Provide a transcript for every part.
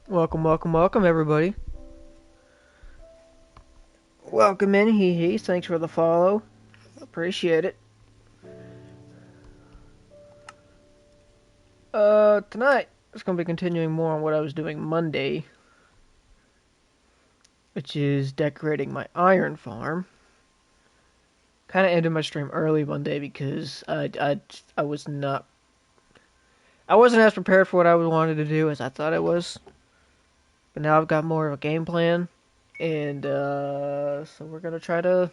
Welcome, welcome, welcome, everybody. Welcome in, hee. Thanks for the follow. Appreciate it. Tonight, it's going to be continuing more on what I was doing Monday, which is decorating my iron farm. Kind of ended my stream early Monday because I was not. I wasn't as prepared for what I wanted to do as I thought I was. But now I've got more of a game plan, and so we're gonna try to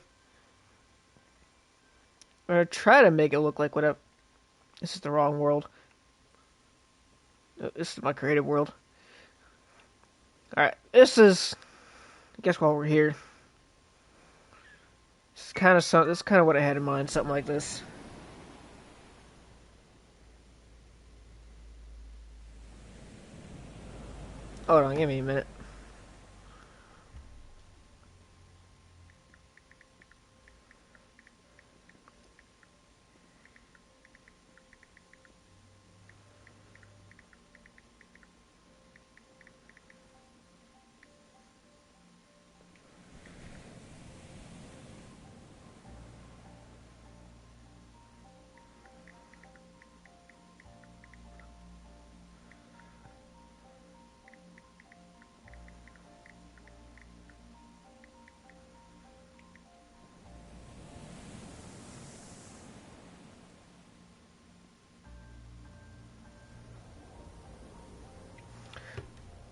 make it look like whatever. This is the wrong world. This is my creative world. Alright, this is. I guess while we're here, this is kind of what I had in mind. Something like this. Hold on, give me a minute.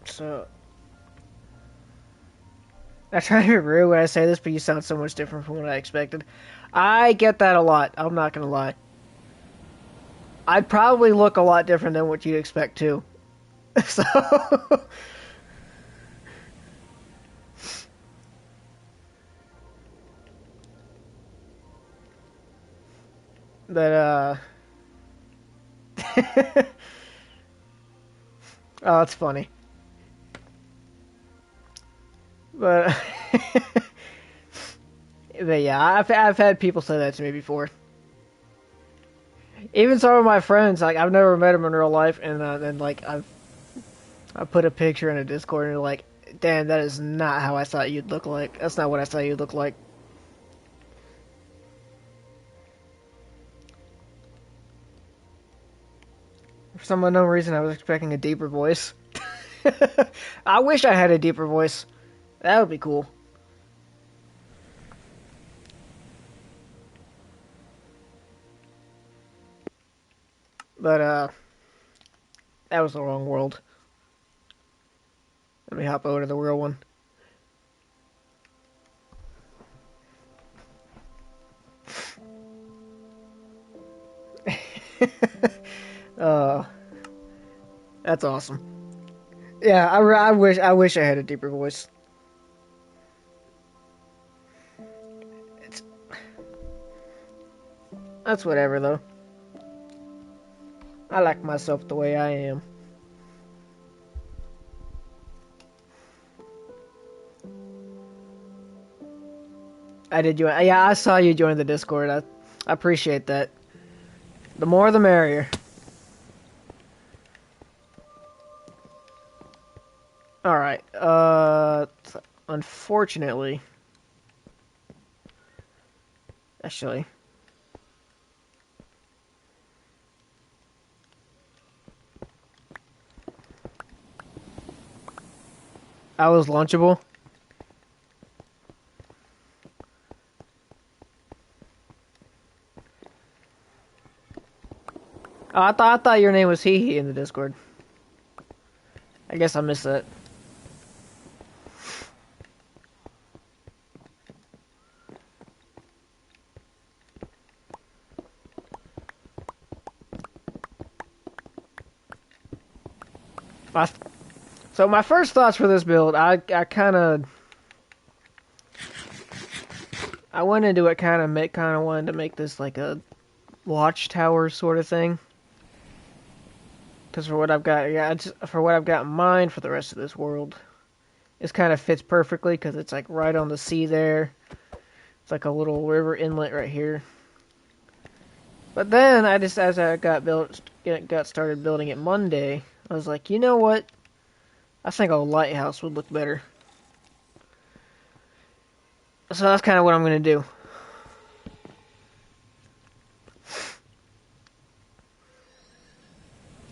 So, I try to be rude when I say this, but you sound so much different from what I expected. I get that a lot. I'm not gonna lie. I'd probably look a lot different than what you'd expect too. So, but oh, it's funny. But but yeah, I've had people say that to me before. Even some of my friends, like I've never met them in real life, and then like I put a picture in a Discord, and they're like, "Damn, that is not how I thought you'd look like. That's not what I thought you'd look like." For some unknown reason, I was expecting a deeper voice. I wish I had a deeper voice. That would be cool. But that was the wrong world. Let me hop over to the real one. uh, that's awesome. Yeah, I wish I had a deeper voice. It's that's whatever though. I like myself the way I am. I did join. Yeah, I saw you join the Discord. I appreciate that. The more, the merrier. All right. Unfortunately, actually, I was launchable. Oh, I thought your name was Hee in the Discord. I guess I missed that. My, so my first thoughts for this build, I kind of I went into it kind of wanted to make this like a watchtower sort of thing. Because for what I've got, yeah, for what I've got in mind for the rest of this world, this kind of fits perfectly because it's like right on the sea there. It's like a little river inlet right here. But then as I got started building it Monday, I was like, you know what? I think a lighthouse would look better. So that's kind of what I'm going to do.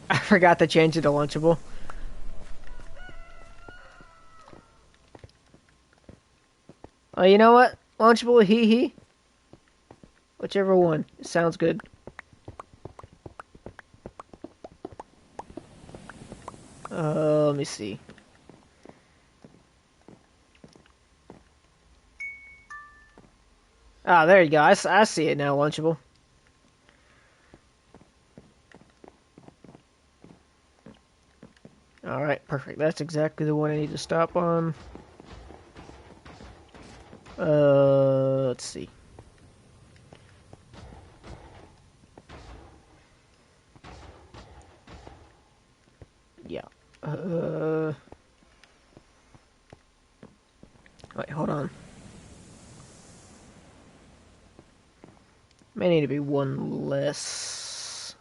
I forgot to change it to Lunchable. Oh, you know what? Lunchable, hee. Whichever one. It sounds good. Let me see. Ah, there you go. I see it now, Lunchable. Alright, perfect. That's exactly the one I need to stop on. Let's see. Yeah. Wait, hold on. May need to be one less.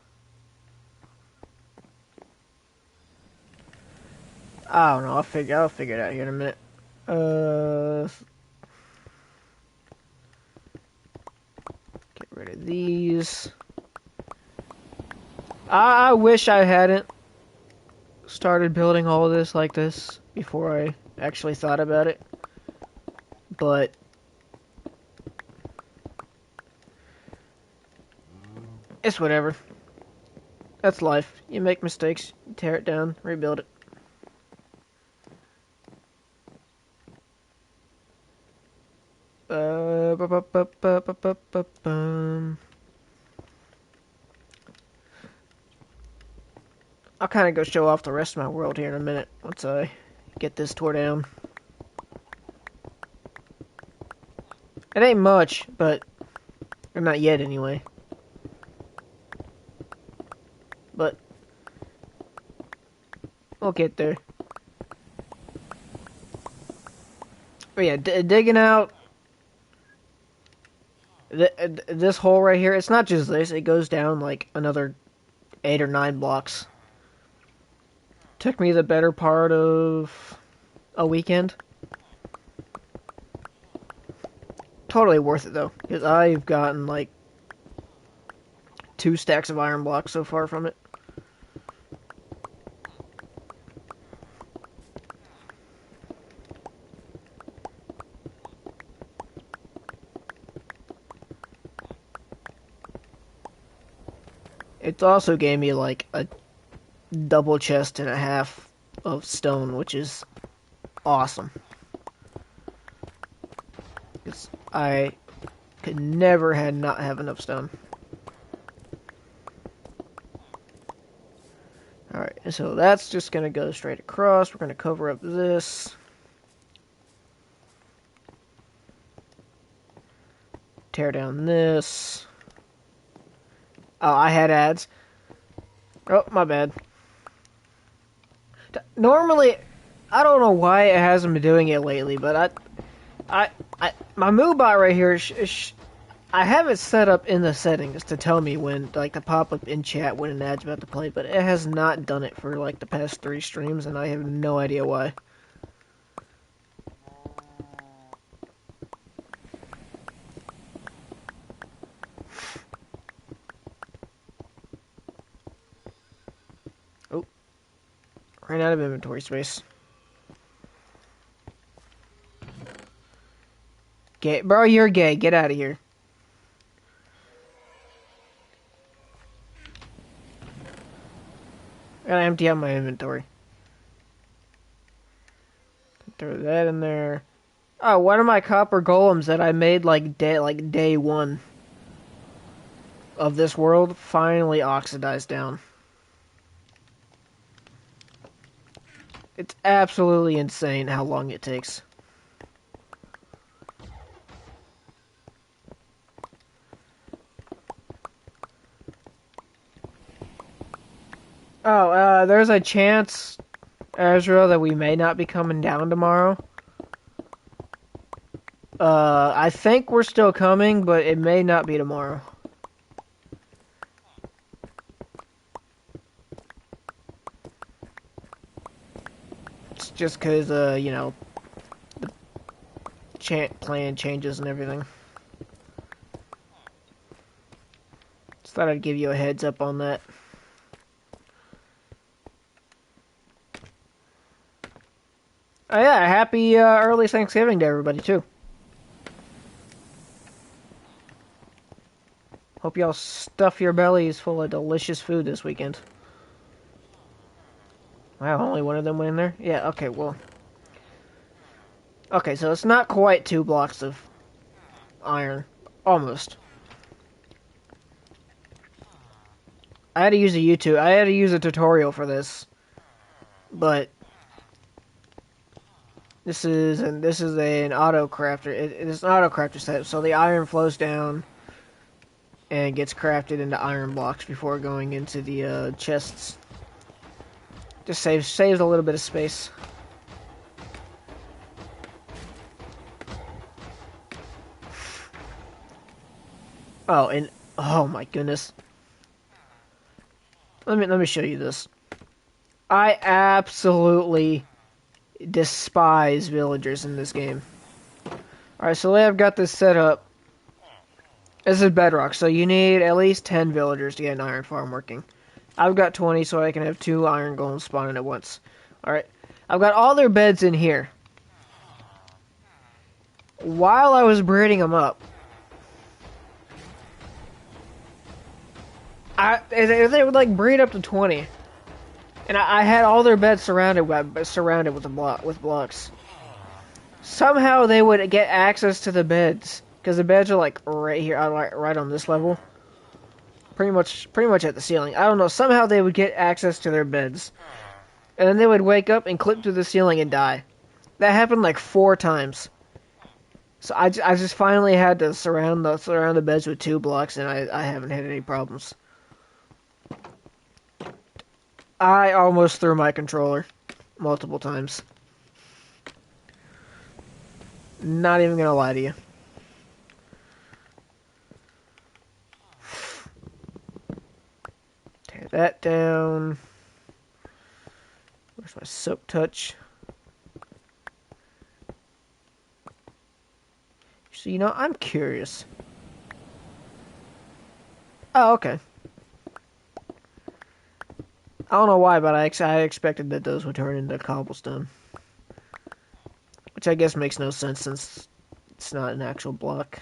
I don't know. I'll figure it out here in a minute. Get rid of these. I wish I hadn't started building all of this like this before I actually thought about it. But it's whatever. That's life. You make mistakes, you tear it down, rebuild it. I'll kind of go show off the rest of my world here in a minute once I get this tore down. It ain't much, but or not yet anyway. But we'll get there. But yeah, digging out this hole right here. It's not just this; it goes down like another 8 or 9 blocks. Took me the better part of a weekend. Totally worth it though, because I've gotten like 2 stacks of iron blocks so far from it. It also gave me like a double chest and a half of stone, which is awesome. Because I could never not have enough stone. Alright, so that's just going to go straight across. We're going to cover up this. Tear down this. Oh, I had ads. Oh, my bad. Normally, I don't know why it hasn't been doing it lately, but my MooBot right here, I have it set up in the settings to tell me when, like, to pop up in chat when an ad's about to play, but it has not done it for, like, the past 3 streams, and I have no idea why. Oh. Ran out of inventory space. Gay. Bro, you're gay. Get out of here. Gotta empty out my inventory. Throw that in there. Oh, one of my copper golems that I made like day 1 of this world finally oxidized down. It's absolutely insane how long it takes. Oh, there's a chance, Ezra, that we may not be coming down tomorrow. I think we're still coming, but it may not be tomorrow. Just because, you know, plan changes and everything. Just thought I'd give you a heads up on that. Oh yeah, happy early Thanksgiving to everybody too. Hope y'all stuff your bellies full of delicious food this weekend. Wow, only one of them went in there? Yeah, okay, well. Okay, so it's not quite 2 blocks of iron. Almost. I had to use a tutorial for this. But this is an auto crafter. It's an auto crafter set, so the iron flows down and gets crafted into iron blocks before going into the chests. Just saves a little bit of space. Oh, and oh my goodness. Let me show you this. I absolutely despise villagers in this game. Alright, so I've got this set up. This is Bedrock, so you need at least 10 villagers to get an iron farm working. I've got 20, so I can have 2 iron golems spawning at once. Alright, I've got all their beds in here. While I was breeding them up, they would like breed up to 20. And I had all their beds surrounded with blocks. Somehow they would get access to the beds because the beds are like right here, right on this level, pretty much at the ceiling. I don't know. Somehow they would get access to their beds, and then they would wake up and clip through the ceiling and die. That happened like 4 times. So I just finally had to surround the beds with 2 blocks, and I haven't had any problems. I almost threw my controller multiple times. Not even gonna lie to you. Tear that down. Where's my soak touch? So, you know, I'm curious. Oh, okay. I don't know why, but I expected that those would turn into cobblestone. Which I guess makes no sense since it's not an actual block.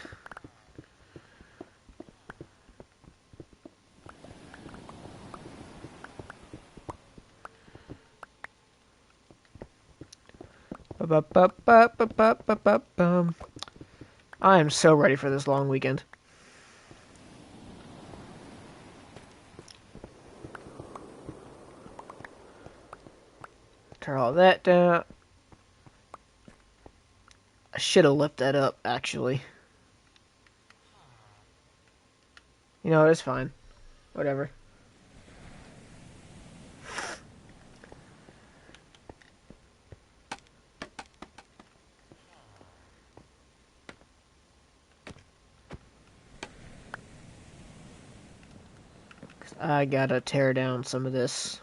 I am so ready for this long weekend. Tear all that down. I should have lifted that up, actually. You know, it's fine. Whatever. I gotta tear down some of this.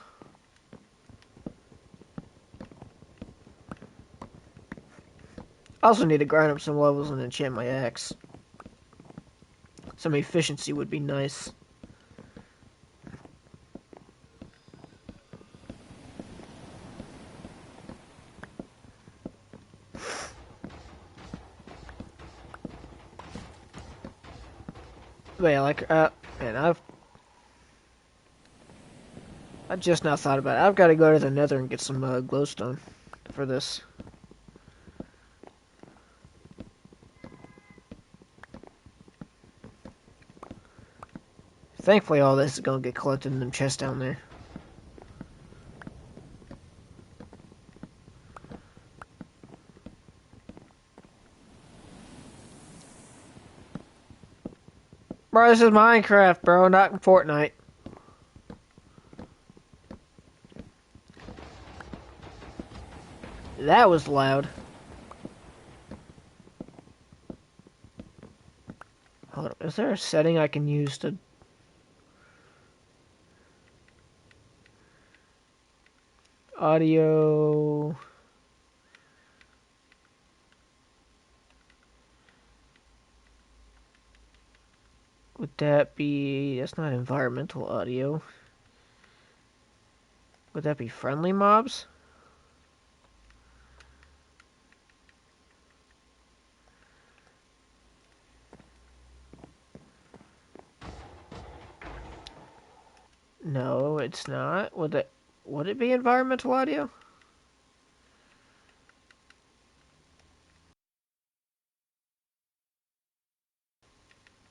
I also need to grind up some levels and enchant my axe. Some efficiency would be nice. But yeah, like, man, I just now thought about it. I've got to go to the Nether and get some glowstone for this. Thankfully, all this is gonna get collected in them chests down there. Bro, this is Minecraft, bro, not Fortnite. That was loud. Hold on, is there a setting I can use to... Audio... Would that be... That's not environmental audio. Would that be friendly mobs? No, it's not. Would it be environmental audio?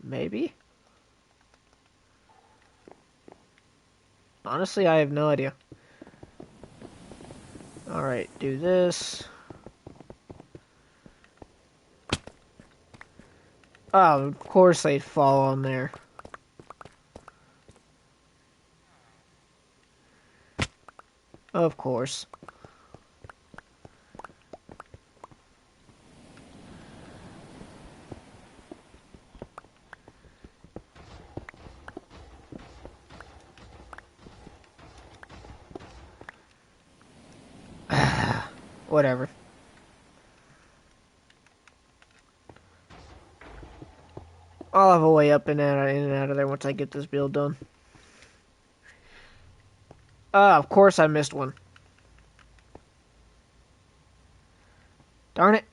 Maybe. Honestly, I have no idea. Alright, do this. Oh, of course they'd fall on there. Of course. Whatever. I'll have a way up and out, in and out of there once I get this build done. Of course I missed one. Darn it.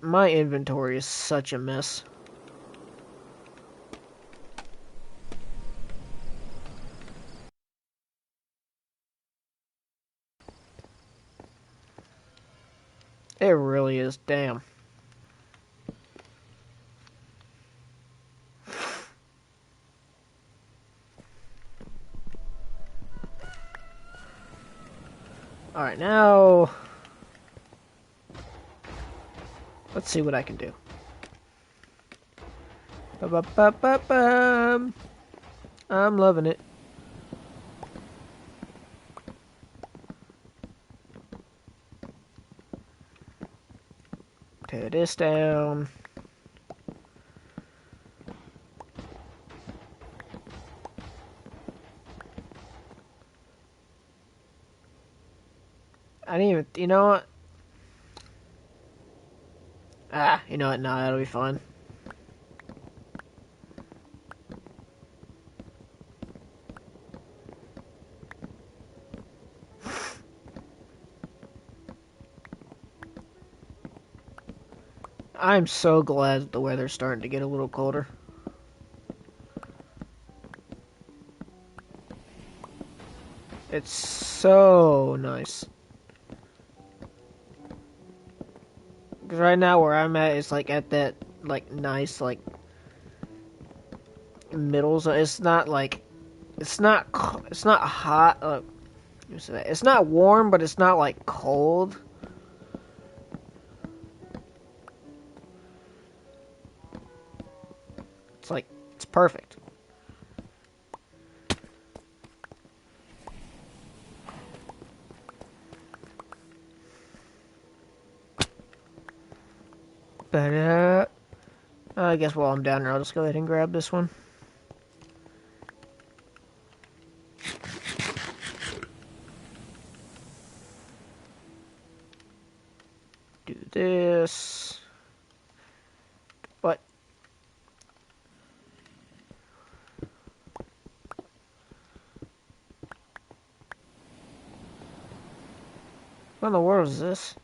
My inventory is such a mess. It really is, damn. Alright, now... Let's see what I can do. Ba-ba-ba-ba-bum. I'm loving it. Tear this down. I didn't even... You know what? You know what? No, that'll be fine. I'm so glad that the weather's starting to get a little colder. It's so nice. Because right now where I'm at is like at that like nice like middle zone. It's not like it's not hot. It's not warm, but it's not like cold. It's like it's perfect. But I guess while I'm down there, I'll just go ahead and grab this one. Do this. But what in the world is this?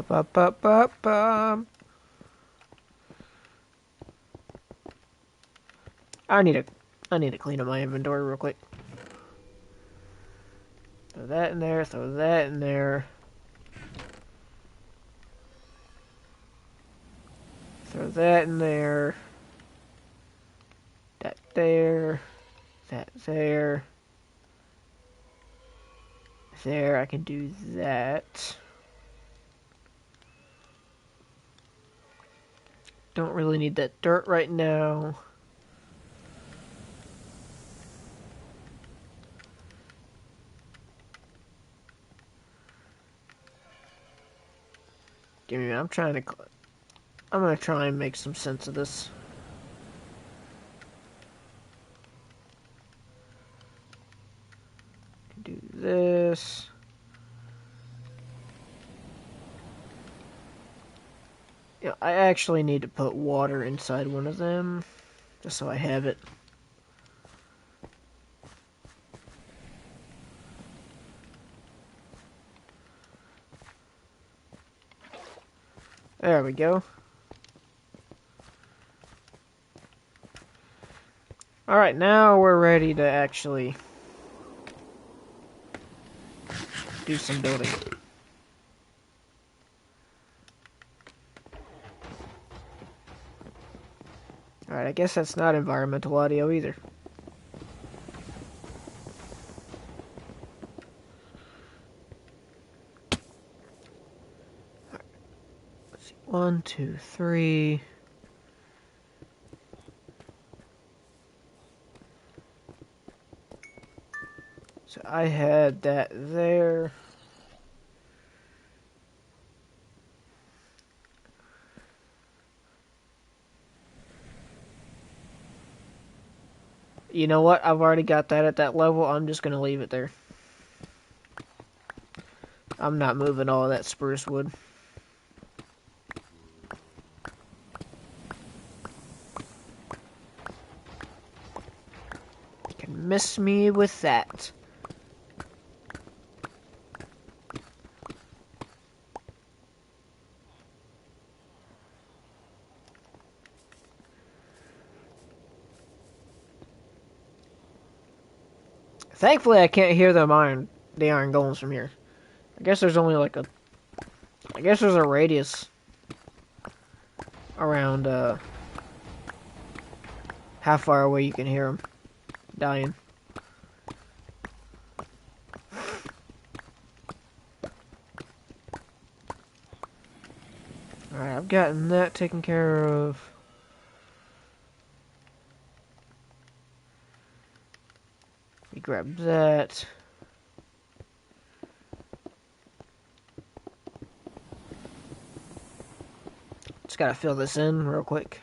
Ba-ba-ba-ba-ba. I need to clean up my inventory real quick. Throw that in there, throw that in there. Throw that in there. That there. That there. There, I can do that. Don't really need that dirt right now. Give me a minute, I'm gonna try and make some sense of this. Yeah, I actually need to put water inside one of them, just so I have it. There we go. Alright, now we're ready to actually do some building. Alright, I guess that's not environmental audio either. Right. Let's see. 1, 2, 3. So I had that there. You know what? I've already got that at that level. I'm just going to leave it there. I'm not moving all of that spruce wood. You can miss me with that. Thankfully, I can't hear the iron golems from here. I guess there's only like a... I guess there's a radius around, how far away you can hear them dying. Alright, I've gotten that taken care of. We grab that. Just gotta fill this in real quick.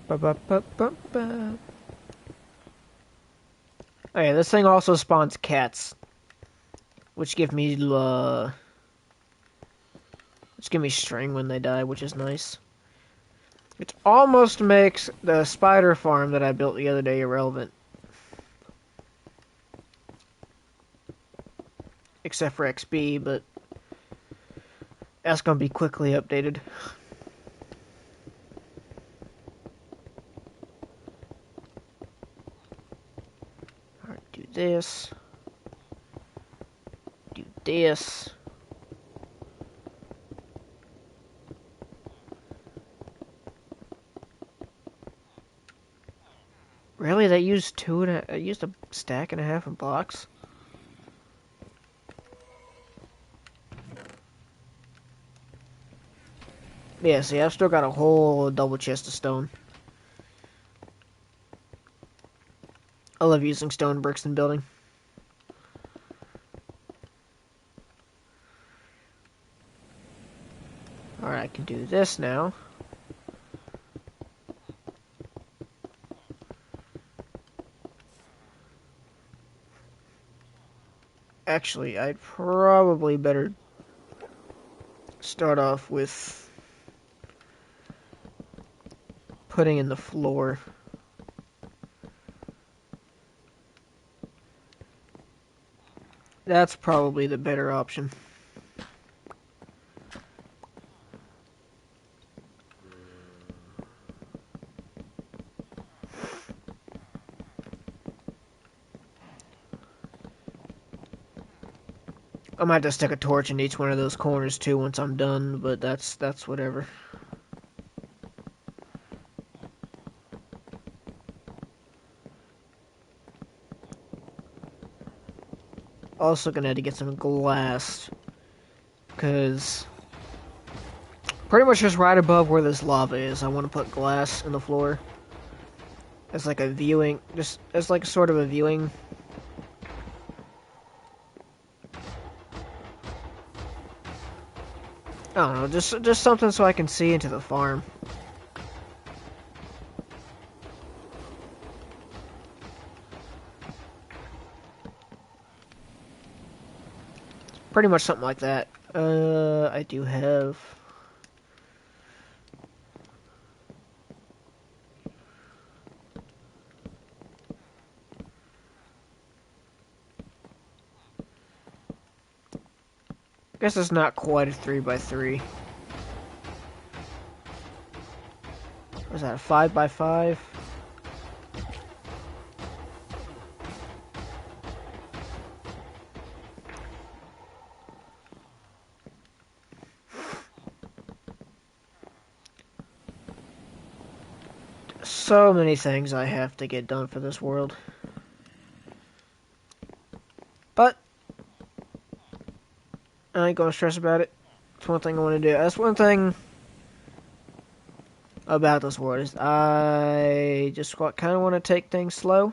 Ba -ba -ba -ba -ba. Oh yeah, this thing also spawns cats, which give me string when they die, which is nice. It almost makes the spider farm that I built the other day irrelevant. Except for XP, but that's gonna be quickly updated. Alright, do this. Do this. Really? That used used a stack and a half of blocks? Yeah, see, I've still got a whole double chest of stone. I love using stone bricks in building. Alright, I can do this now. Actually, I'd probably better start off with putting in the floor. That's probably the better option. I might just stick a torch in each one of those corners too once I'm done, but that's whatever. Also gonna have to get some glass, because pretty much just right above where this lava is, I want to put glass in the floor. As like a viewing, just as like sort of a viewing. I don't know, just something so I can see into the farm. Pretty much something like that. I do have... Guess it's not quite a 3x3. Was that a 5x5? So many things I have to get done for this world. But I ain't gonna stress about it. That's one thing I want to do. That's one thing about this world is I just kind of want to take things slow.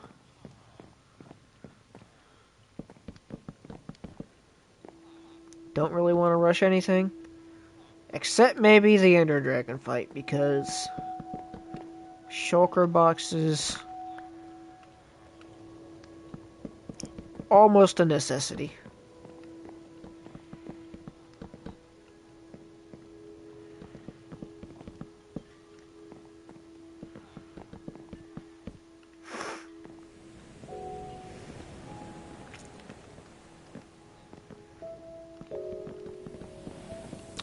Don't really want to rush anything. Except maybe the Ender Dragon fight, because shulker boxes almost a necessity.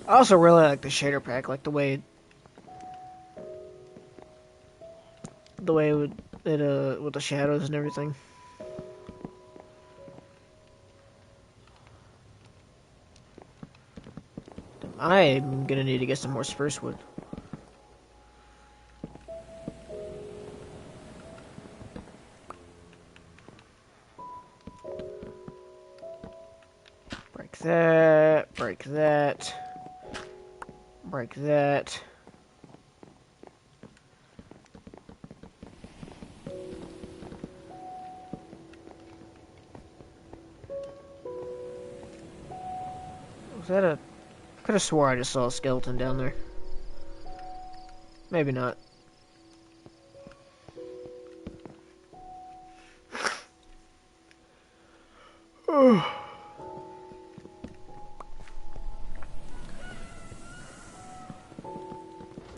I also really like the shader pack, like the way with the shadows and everything. I'm gonna need to get some more spruce wood. Break that, break that, break that. Was that a... I could have swore I just saw a skeleton down there. Maybe not.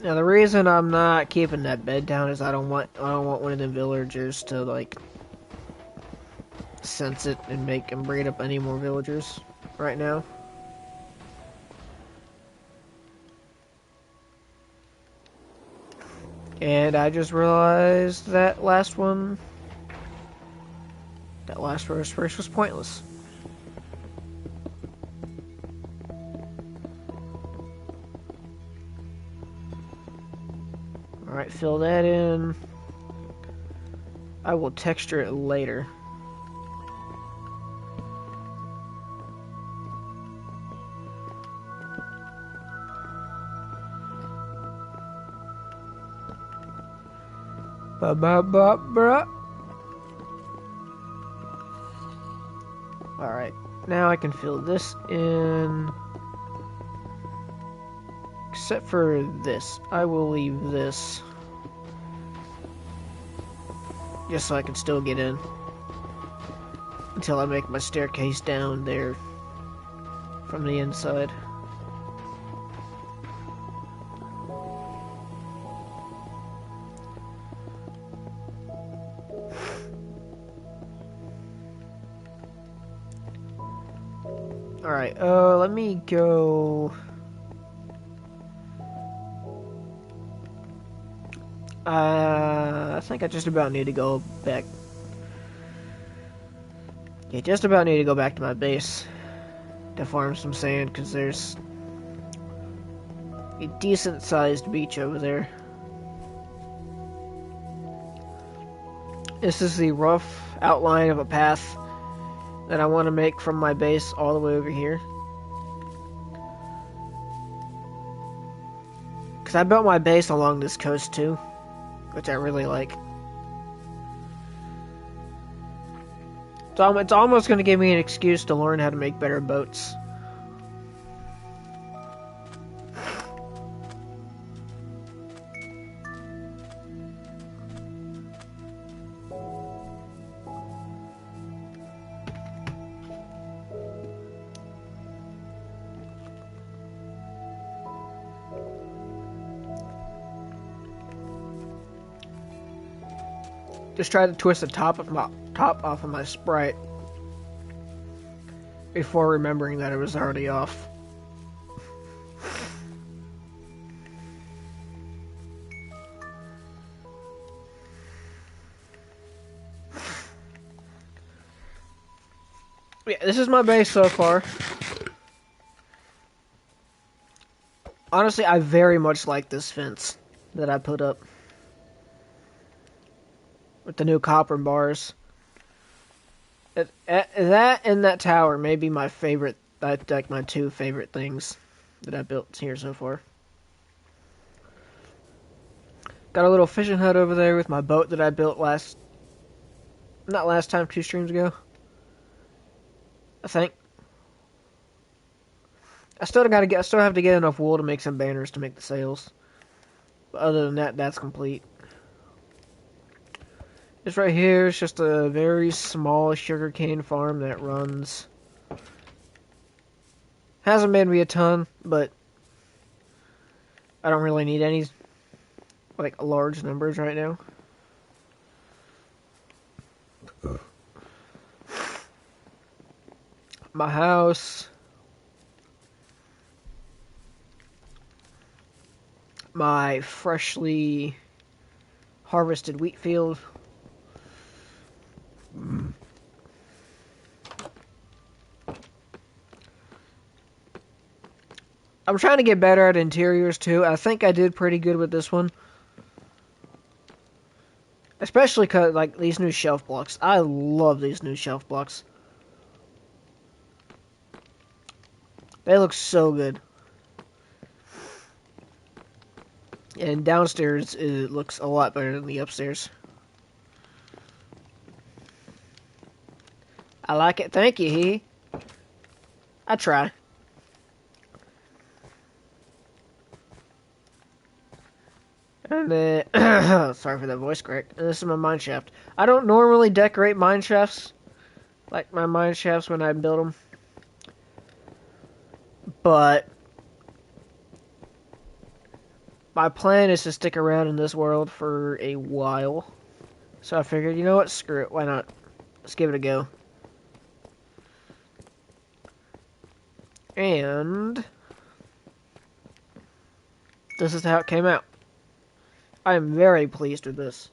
Now the reason I'm not keeping that bed down is I don't want one of the villagers to like sense it and breed up any more villagers right now. And I just realized that last first was pointless. Alright, fill that in. I will texture it later. Ba-ba-ba-bra. Alright, now I can fill this in. Except for this. I will leave this. Just so I can still get in. Until I make my staircase down there from the inside. Alright, let me go... I think I just about need to go back. Yeah, just about need to go back to my base to farm some sand, because there's a decent-sized beach over there. This is the rough outline of a path that I want to make from my base all the way over here. Because I built my base along this coast too, which I really like. So it's almost going to give me an excuse to learn how to make better boats. Just tried to twist the top off of my Sprite before remembering that it was already off. Yeah, this is my base so far. Honestly, I very much like this fence that I put up with the new copper bars. That and that tower may be my favorite, like my two favorite things that I built here so far. Got a little fishing hut over there with my boat that I built not last time, 2 streams ago, I think. I still have to get enough wool to make some banners to make the sails. But other than that, that's complete. This right here is just a very small sugarcane farm that runs. Hasn't made me a ton, but I don't really need any like large numbers right now. My house, my freshly harvested wheat field. I'm trying to get better at interiors too. I think I did pretty good with this one. Especially cause like these new shelf blocks. I love these new shelf blocks. They look so good. And downstairs it looks a lot better than the upstairs. I like it. Thank you, he. I try. And then, sorry for that voice crack. And this is my mine shaft. I don't normally decorate mine shafts, like my mine shafts when I build them. But my plan is to stick around in this world for a while. So I figured, you know what? Screw it. Why not? Let's give it a go. And this is how it came out. I am very pleased with this.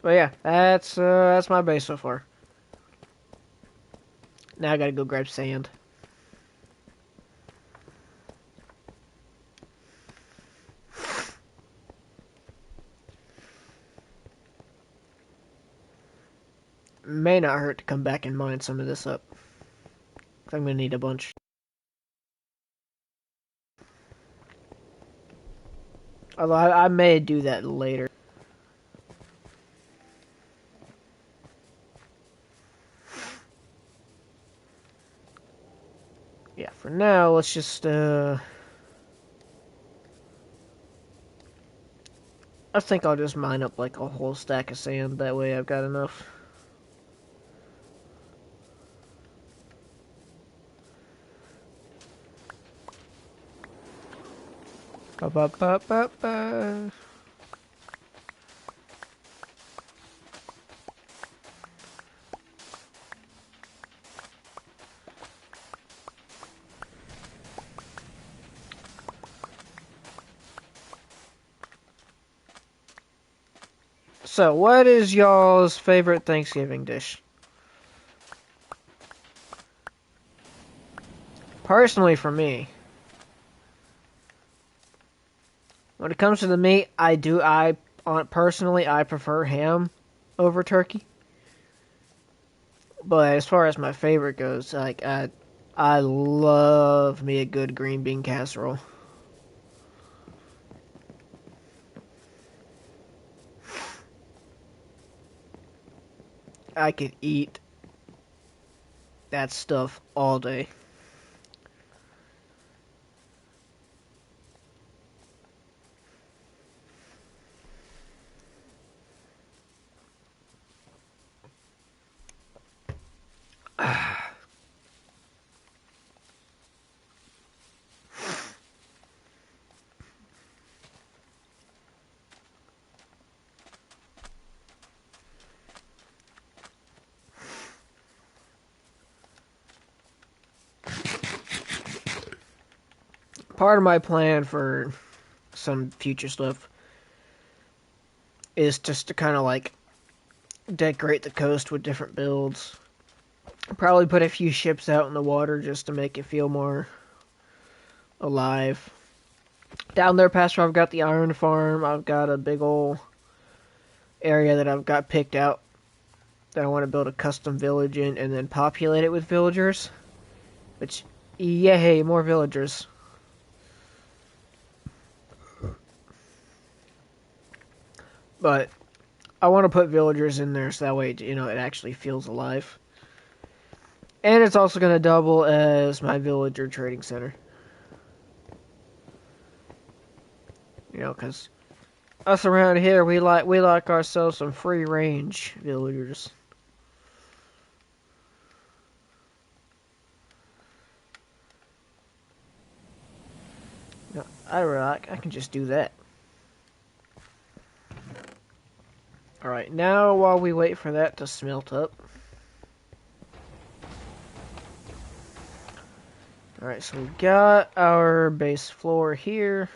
But yeah, that's my base so far. Now I gotta go grab sand. May not hurt to come back and mine some of this up. I'm gonna need a bunch. Although I may do that later. Yeah, for now, let's just, I think I'll just mine up like a whole stack of sand. That way I've got enough. Ba ba ba ba ba. So, what is y'all's favorite Thanksgiving dish? Personally, for me, when it comes to the meat, personally, I prefer ham over turkey. But as far as my favorite goes, like, I love me a good green bean casserole. I could eat that stuff all day. part of my plan for some future stuff is just to kind of like decorate the coast with different builds. Probably put a few ships out in the water just to make it feel more alive. Down there past where I've got the iron farm, I've got a big old area that I've got picked out that I want to build a custom village in and then populate it with villagers. Which, yay, more villagers. But I want to put villagers in there so that way, you know, it actually feels alive. And it's also going to double as my villager trading center. You know, because us around here, we like ourselves some free range villagers. You know, I can just do that. Alright, now while we wait for that to smelt up. Alright, so we've got our base floor here.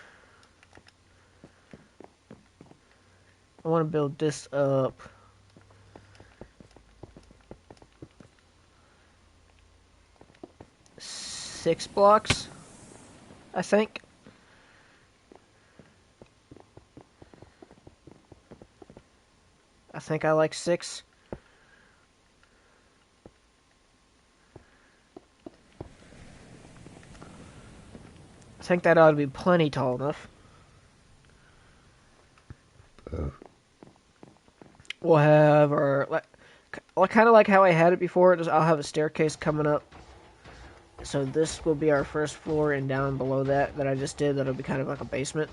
I want to build this up. Six blocks, I think. I think I like 6. I think that ought to be plenty tall enough. We'll have our, kind of like how I had it before. I'll have a staircase coming up. So this will be our first floor, and down below that I just did, that'll be kind of like a basement.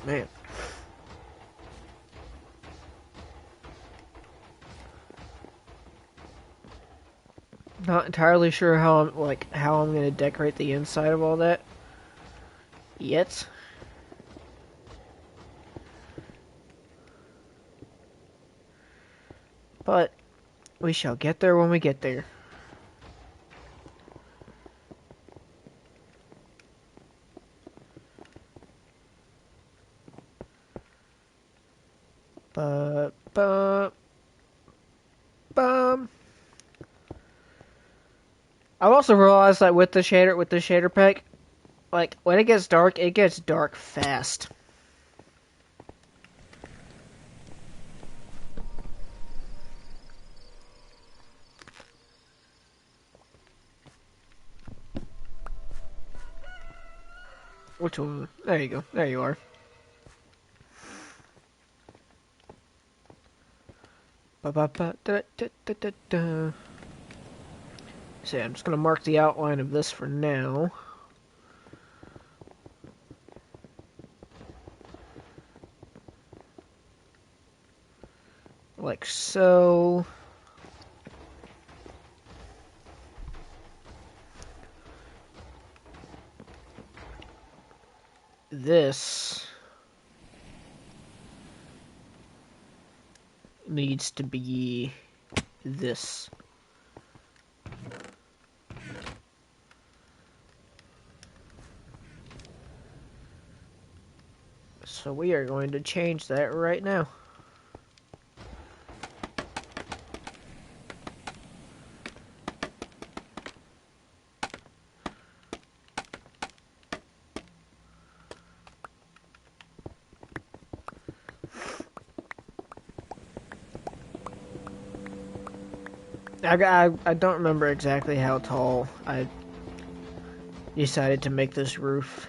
Man. Not entirely sure how I'm gonna decorate the inside of all that yet. But we shall get there when we get there. I've also realized that with the shader pack, like when it gets dark fast. Which one? There you go. There you are. So yeah, I'm just gonna mark the outline of this for now. Like so. This needs to be this. So we are going to change that right now. I don't remember exactly how tall I decided to make this roof.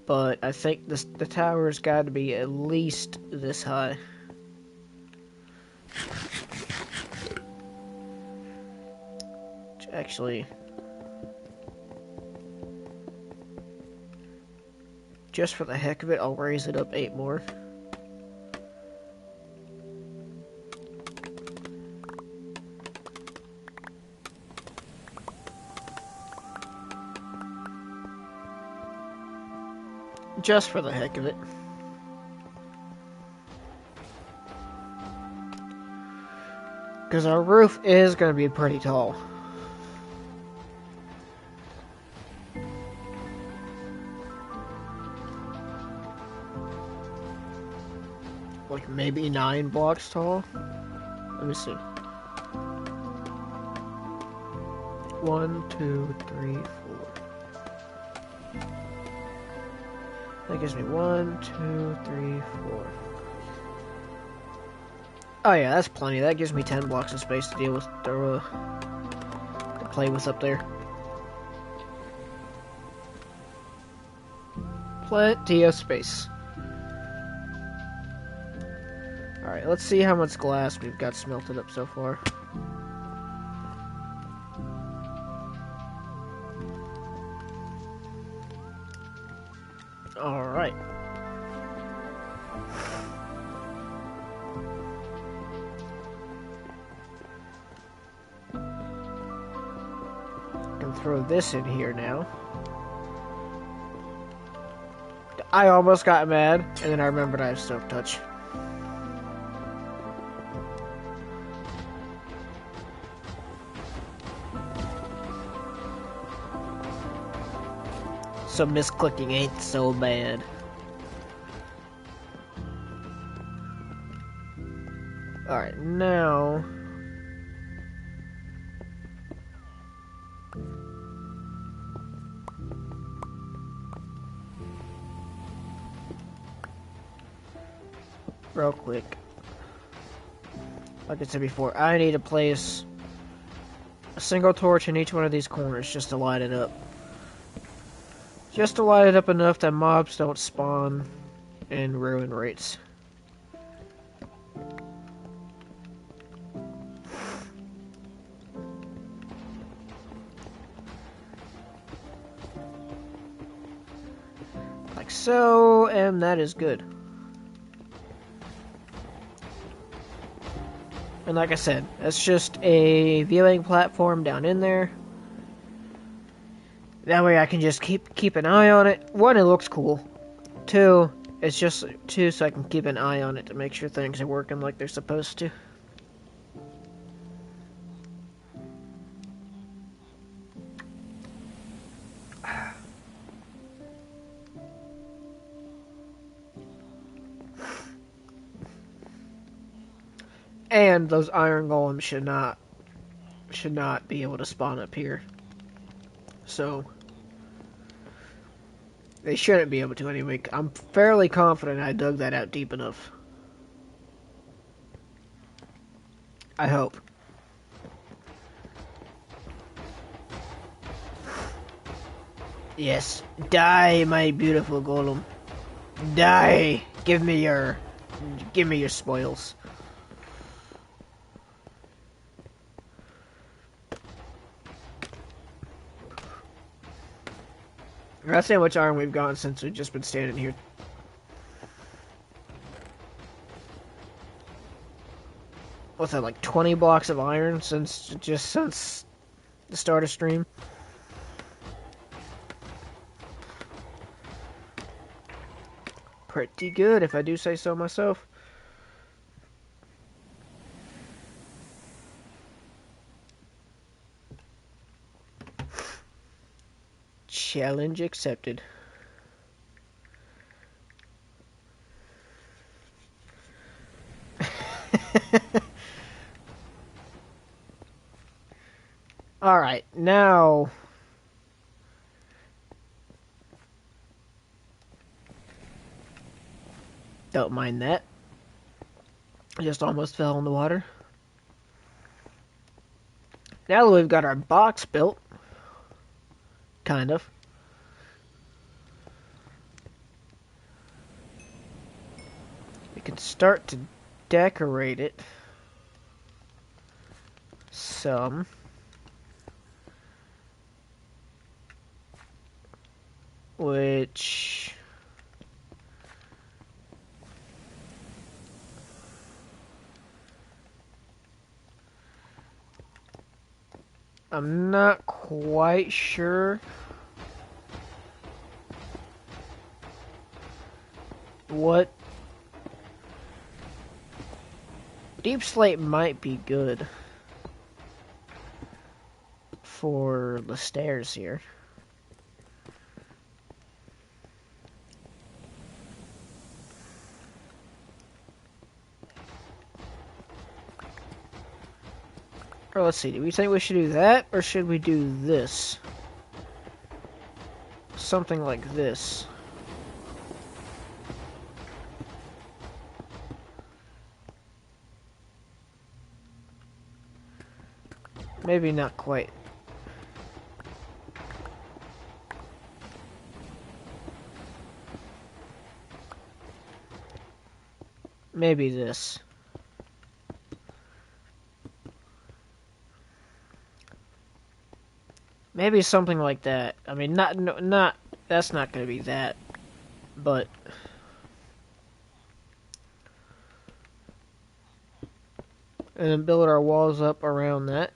But I think the tower's got to be at least this high. Actually, just for the heck of it, I'll raise it up 8 more. Just for the heck of it. Because our roof is going to be pretty tall. Like maybe 9 blocks tall? Let me see. 1, 2, 3, 4. That gives me 1, 2, 3, 4. Oh yeah, that's plenty. That gives me 10 blocks of space to deal with, to play with up there. Plenty of space. Alright, let's see how much glass we've got smelted up so far. Alright. Can throw this in here now. I almost got mad, and then I remembered I have Stove Touch. So misclicking ain't so bad. Alright, now... real quick. Like I said before, I need to place a single torch in each one of these corners just to light it up. Just to light it up enough that mobs don't spawn and ruin rates. Like so, and that is good. And like I said, that's just a viewing platform down in there. That way I can just keep an eye on it. 1, it looks cool. 2, it's just 2 so I can keep an eye on it to make sure things are working like they're supposed to. And those iron golems should not be able to spawn up here. So they shouldn't be able to anyway. I'm fairly confident I dug that out deep enough. I hope. Yes, die, my beautiful golem. Die. Give me your spoils. That's how much iron we've gotten since we've just been standing here. What's that, like 20 blocks of iron since the start of stream? Pretty good, if I do say so myself. Challenge accepted. Alright, now... Don't mind that. I just almost fell in the water. Now that we've got our box built, kind of, we can start to decorate it some. Which... I'm not quite sure what Deep slate might be good for the stairs here. Or let's see, do we think we should do that, or should we do this? Something like this. Maybe not quite. Maybe this. Maybe something like that. I mean, not that's not going to be that, but and then build our walls up around that.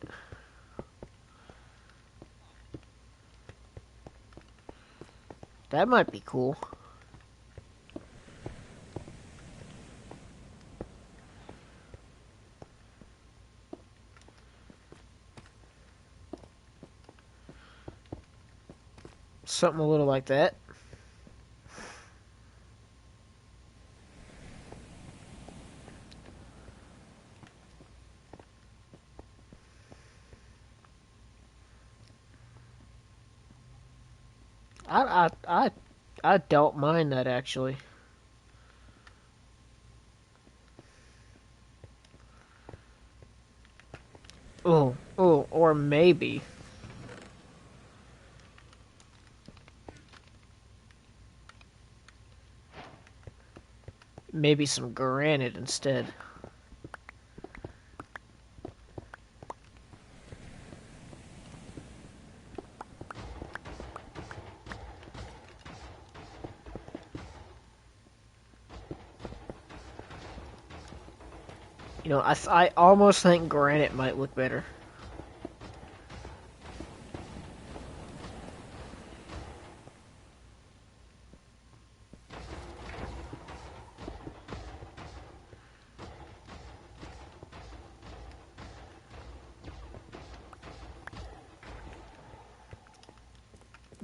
That might be cool. Something a little like that. I don't mind that actually. Oh, or maybe some granite instead. You know, I almost think granite might look better.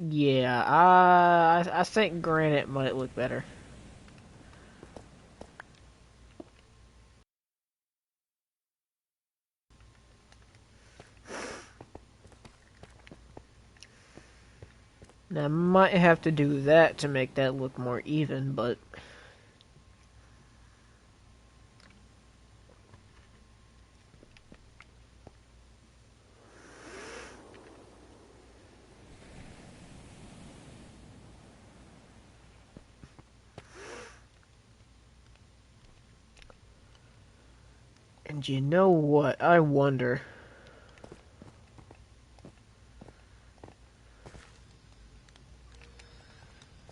Yeah, I think granite might look better. Now, I might have to do that to make that look more even, but and you know what? I wonder.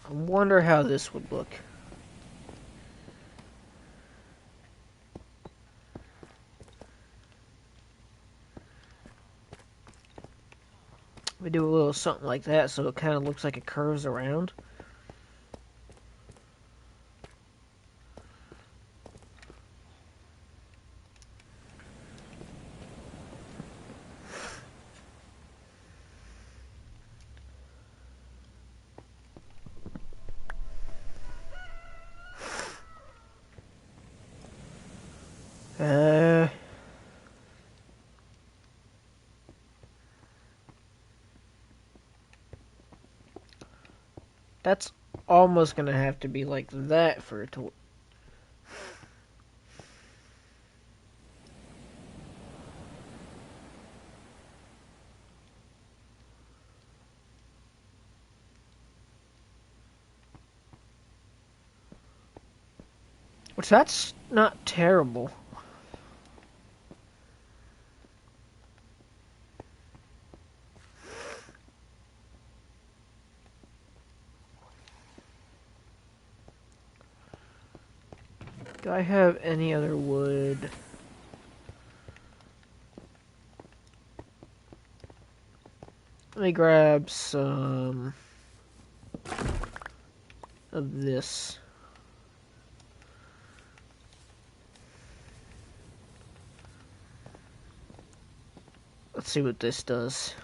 I wonder how this would look. We do a little something like that so it kind of looks like it curves around. Uh, that's almost gonna have to be like that for it to. Which that's not terrible. Do I have any other wood? Let me grab some of this. Let's see what this does.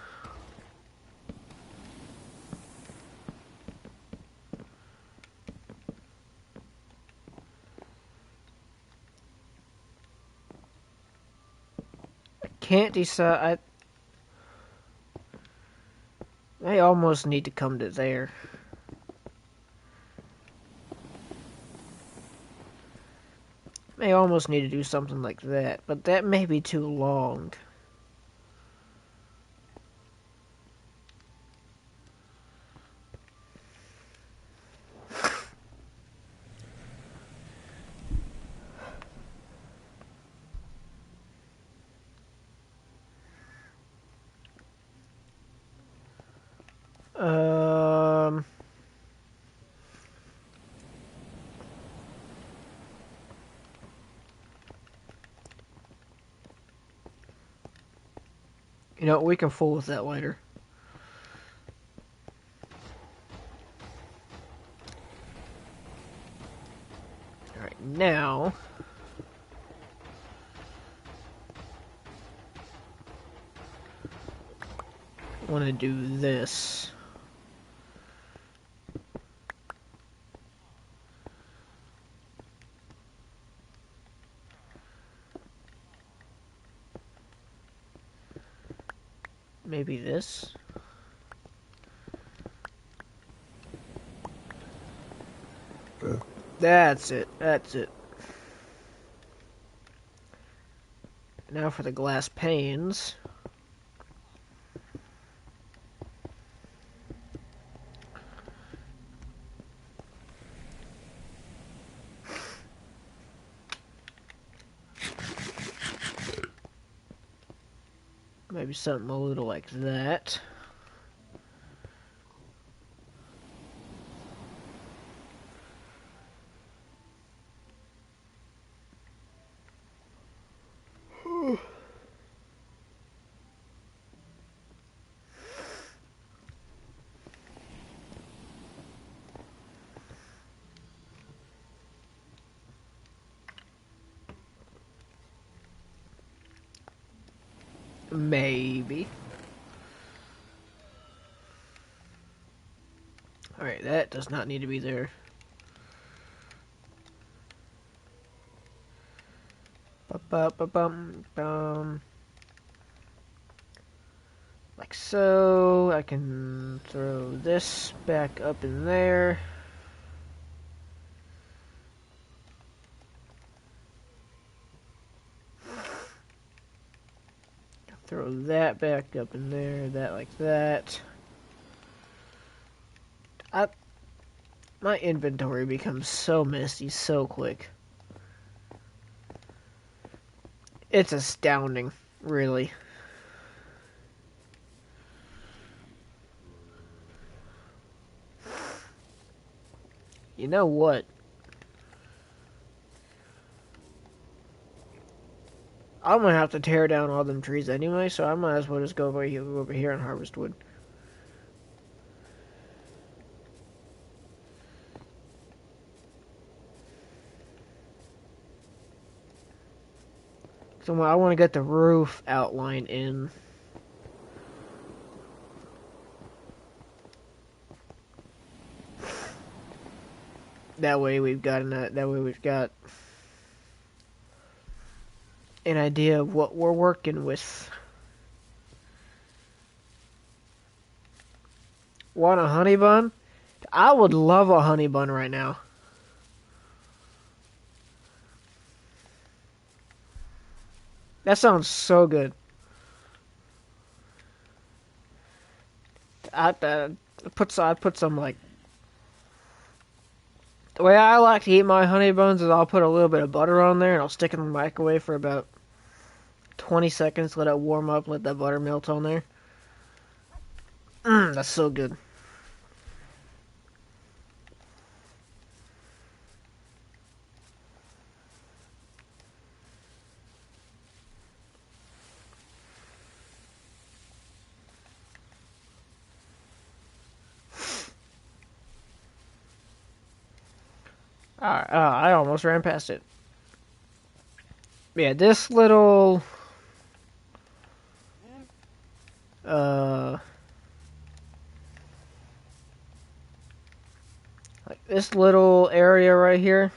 I can't decide. I almost need to come to there. I almost need to do something like that, but that may be too long. Um, you know, we can fool with that later. Alright, now... I want to do this. Maybe this? That's it. That's it. Now for the glass panes. Maybe something a little like that. Maybe. Alright, that does not need to be there. Ba-ba-ba-bum-bum. Like so. I can throw this back up in there. Throw that back up in there, that like that. My inventory becomes so messy so quick. It's astounding, really. You know what? I'm gonna have to tear down all them trees anyway, so I might as well just go over here and harvest wood. So I want to get the roof outline in. That way we've got an idea of what we're working with. Want a honey bun? I would love a honey bun right now. That sounds so good. I'd put some like. The way I like to eat my honey buns is I'll put a little bit of butter on there and I'll stick it in the microwave for about 20 seconds, let it warm up, let that butter melt on there. That's so good. Alright, I almost ran past it. Yeah, this little... Uh, like this little area right here.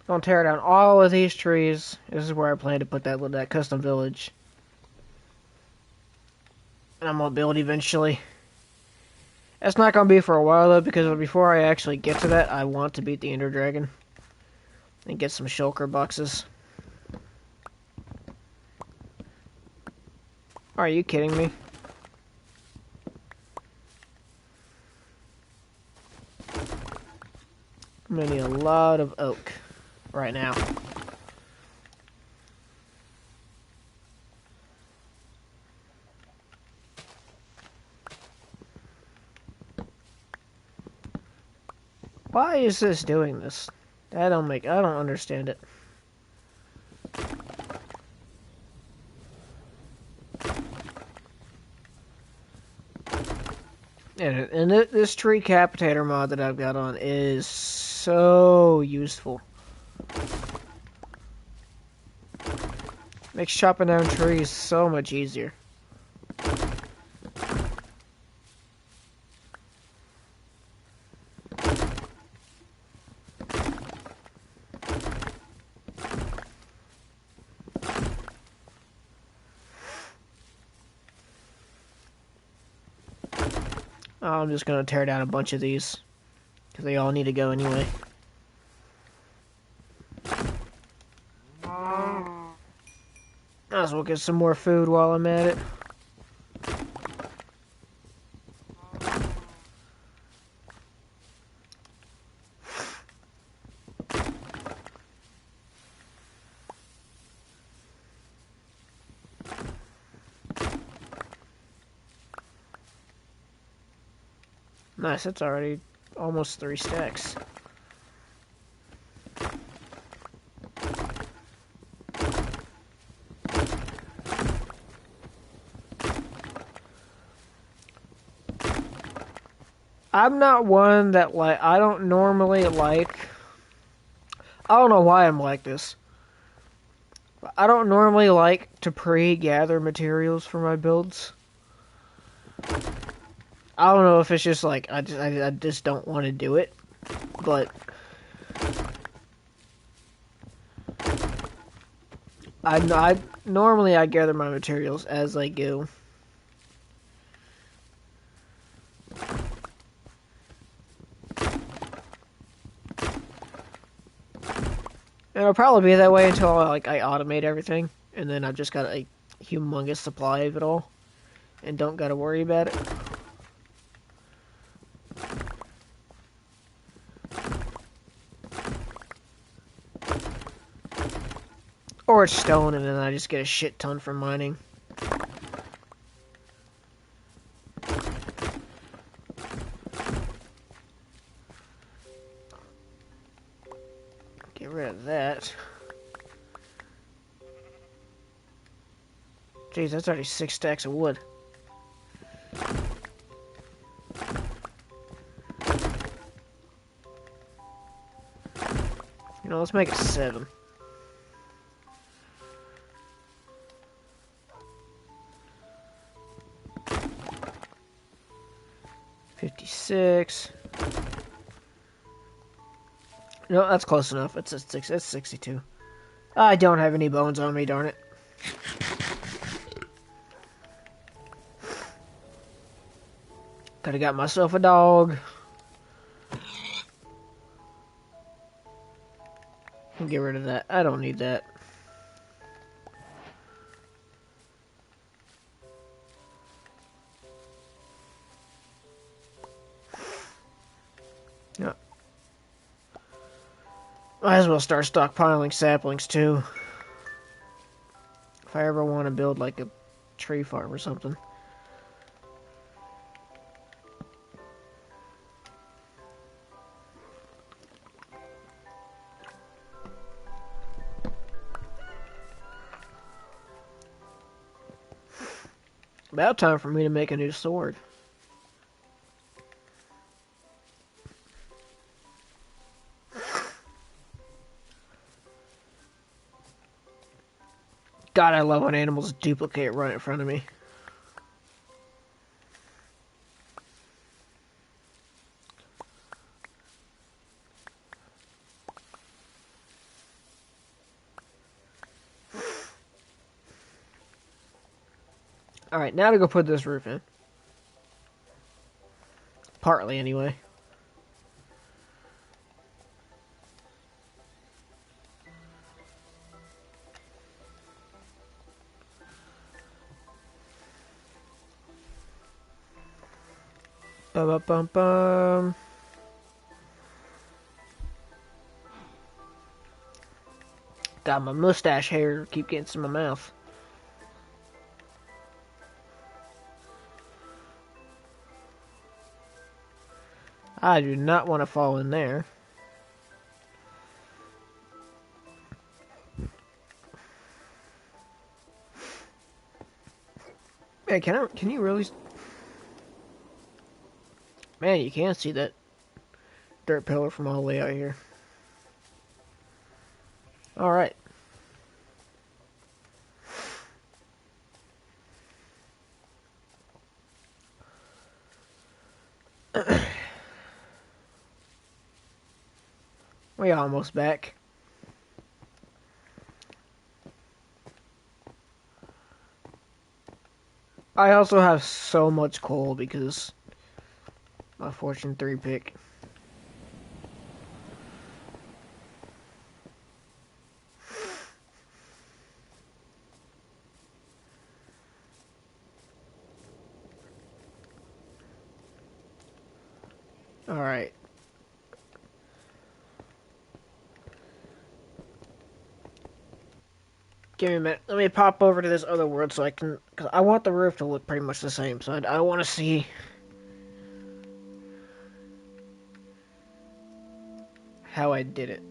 Gonna tear down all of these trees. This is where I plan to put that custom village. And I'm gonna build eventually. That's not gonna be for a while though, because before I actually get to that, I want to beat the Ender Dragon and get some shulker boxes. Are you kidding me? I'm gonna need a lot of oak right now. Why is this doing this? I don't understand it. And this tree capitator mod that I've got on is so useful. Makes chopping down trees so much easier. I'm just gonna tear down a bunch of these, because they all need to go anyway. Might as well get some more food while I'm at it. Nice, that's already almost 3 stacks. I'm not one that I don't normally like, I don't know why I'm like this. I don't normally like to pre-gather materials for my builds. I don't know if it's just like I just don't want to do it, but I normally I gather my materials as I go. And it'll probably be that way until I automate everything, and then I've just got a humongous supply of it all, and don't gotta worry about it. Or it's stone, and then I just get a shit ton from mining. Get rid of that. Jeez, that's already 6 stacks of wood. You know, let's make it 7. $56. No, that's close enough. It's 62. I don't have any bones on me, darn it. Could have got myself a dog. Get rid of that. I don't need that. Yeah. Might as well start stockpiling saplings too. If I ever want to build like a tree farm or something. About time for me to make a new sword. God, I love when animals duplicate right in front of me. Alright, now to go put this roof in. Partly, anyway. Bum. Got my mustache hair keep getting to my mouth. I do not want to fall in there. Hey, can you really? Man, you can see that dirt pillar from all the way out here. Alright. We almost back. I also have so much coal because my Fortune 3 pick. Alright. Give me a minute. Let me pop over to this other world so I can... Because I want the roof to look pretty much the same. So I want to see how I did it.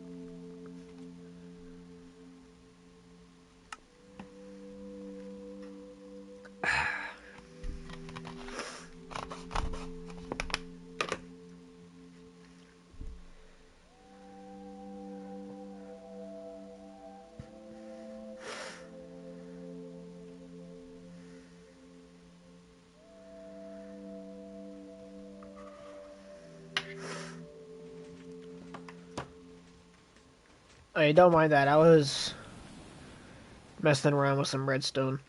Hey, don't mind that. I was messing around with some redstone.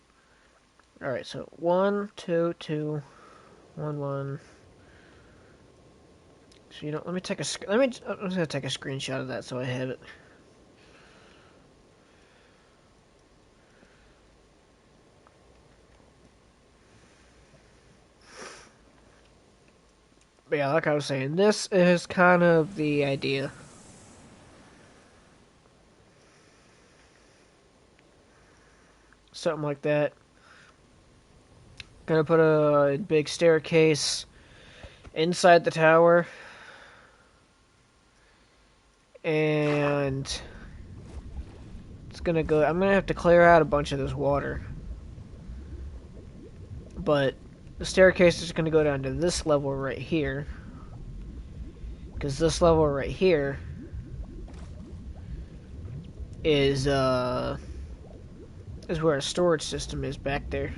Alright, so 1, 2, 2, 1, 1. So you know, let me take a. I'm just gonna take a screenshot of that so I have it. But yeah, like I was saying, this is kind of the idea. Something like that. Gonna put a big staircase inside the tower. And it's gonna go. I'm gonna have to clear out a bunch of this water. But the staircase is gonna go down to this level right here. Because this level right here is where a storage system is back there.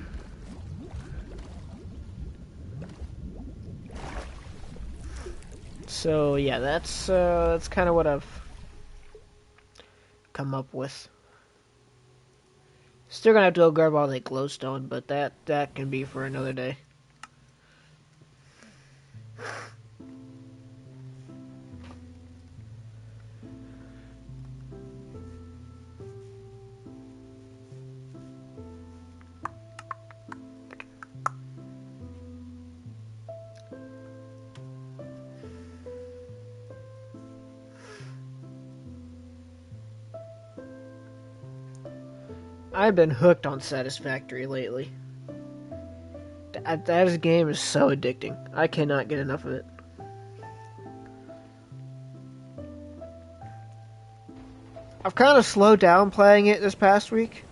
So yeah, that's kind of what I've come up with. Still gonna have to go grab all that glowstone, but that can be for another day. I've been hooked on Satisfactory lately. That game is so addicting. I cannot get enough of it. I've kind of slowed down playing it this past week,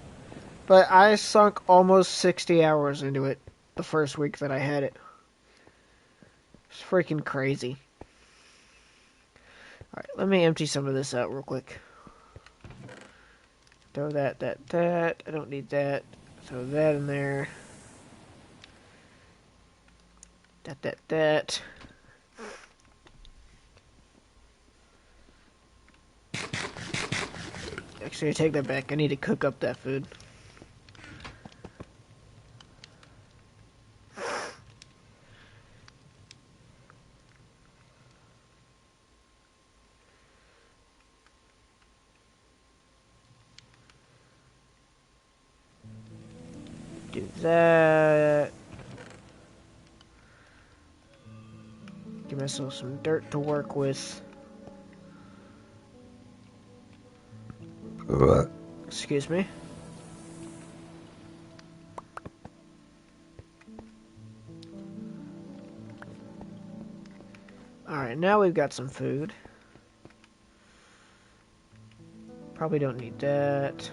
but I sunk almost 60 hours into it the first week that I had it. It's freaking crazy. Alright, let me empty some of this out real quick. Throw that. I don't need that. Throw that in there. That. Actually, I take that back. I need to cook up that food. That... Give myself some dirt to work with. Excuse me. Alright, now we've got some food. Probably don't need that.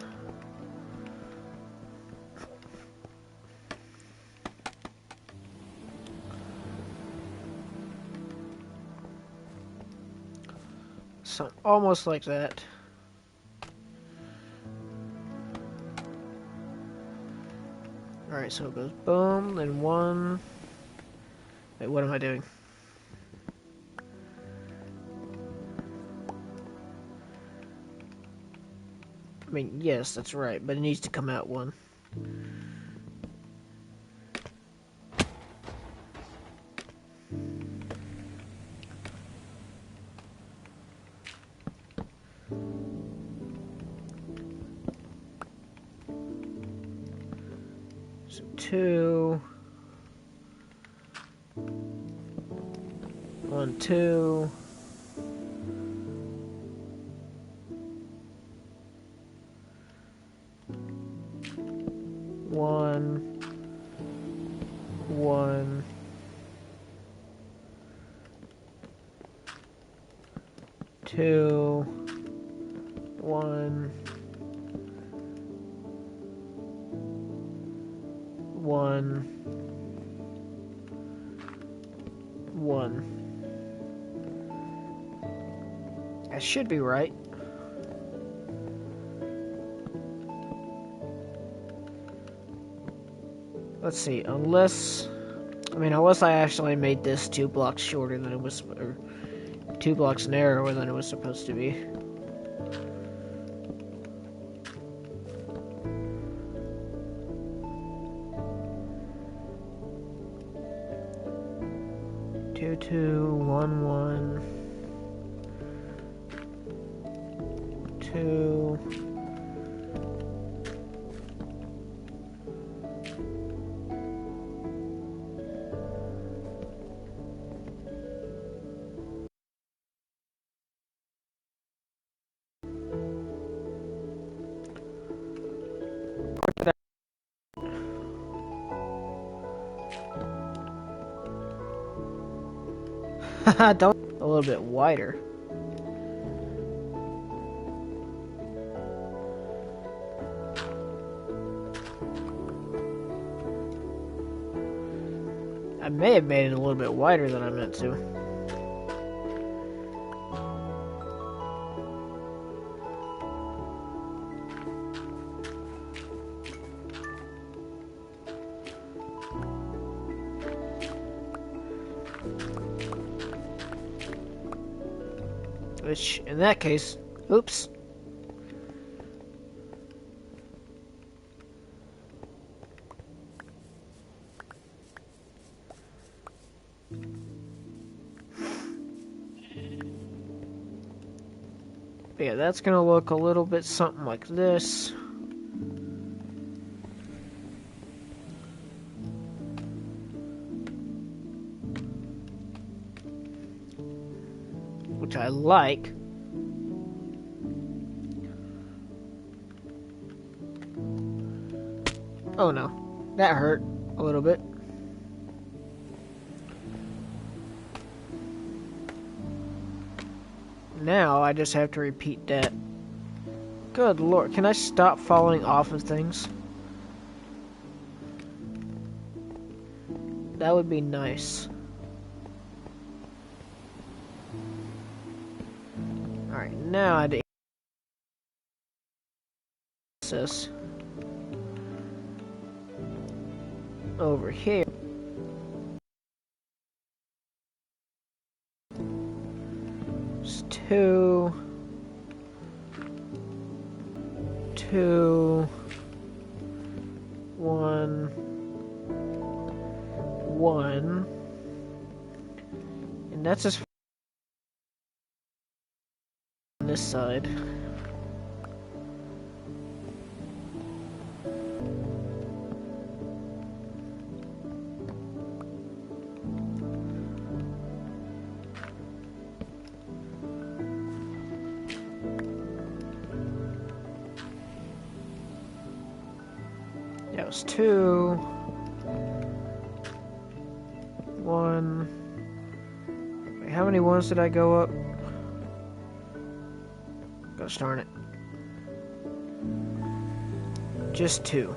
So, almost like that. Alright, so it goes boom, then one. Wait, what am I doing? I mean, yes, that's right, but it needs to come out one. So 2. 1, 2. One, 1, 2, 1, 1, 1. That should be right. Let's see, unless I actually made this 2 blocks shorter than it was, or 2 blocks narrower than it was supposed to be. Two, 2, 1, 1, 2. Don't a little bit wider. I may have made it a little bit wider than I meant to. Which, in that case, oops. But yeah, that's gonna look a little bit something like this. Which I like. Oh no, that hurt a little bit. Now I just have to repeat that. Good lord, can I stop falling off of things? That would be nice. Alright, now I do this over here. It's 2, 2, 1, 1, and that's just on this side. That's 2. 1. Wait, how many ones did I go up? Gosh darn it. Just 2.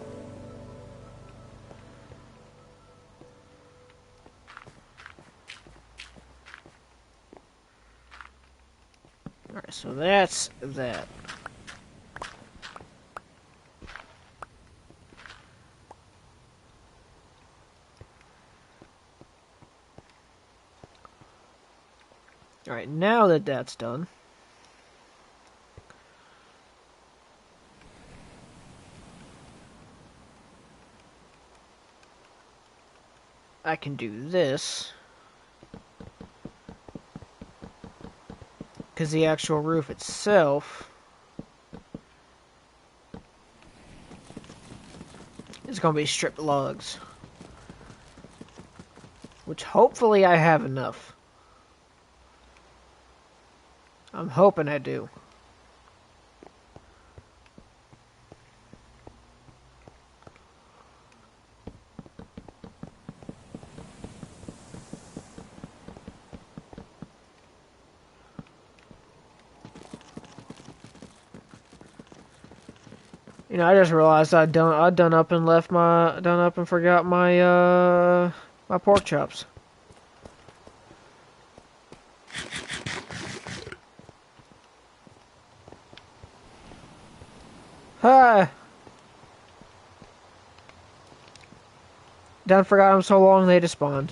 Alright, so that's that. Alright, now that that's done, I can do this. Because the actual roof itself is going to be stripped logs. Which hopefully I have enough. I'm hoping I do. You know, I just realized I done up and forgot my my pork chops. Hi. Done forgot them so long they despawned.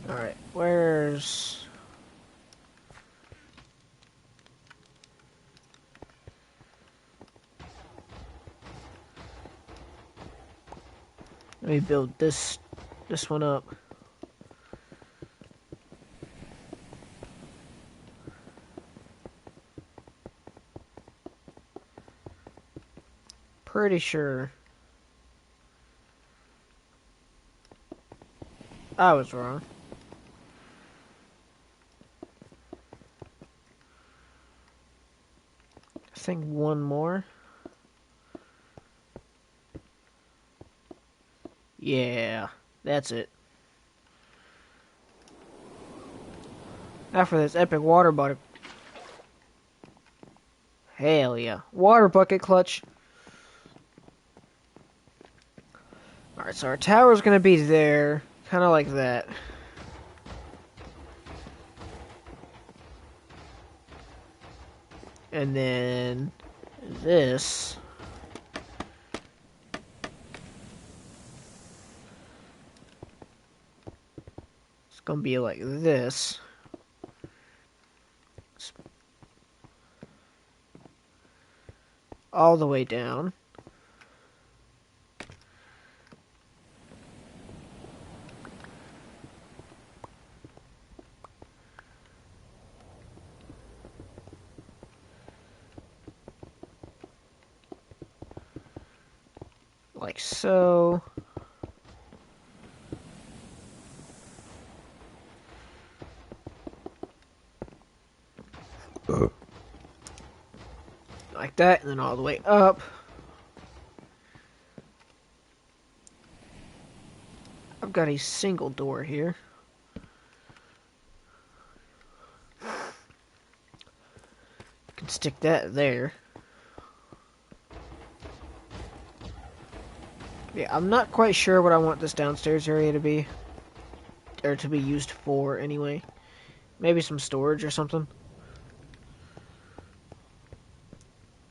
Alright, where's... Let me build this one up. Pretty sure I was wrong. I think one more. Yeah, that's it. After this epic water bucket. Hell yeah. Water bucket clutch. Alright, so our tower's gonna be there. Kinda like that. And then this. It's gonna be like this. All the way down. Like so. Like that, and then all the way up. I've got a single door here. Can stick that there. Yeah, I'm not quite sure what I want this downstairs area to be. Or to be used for, anyway. Maybe some storage or something.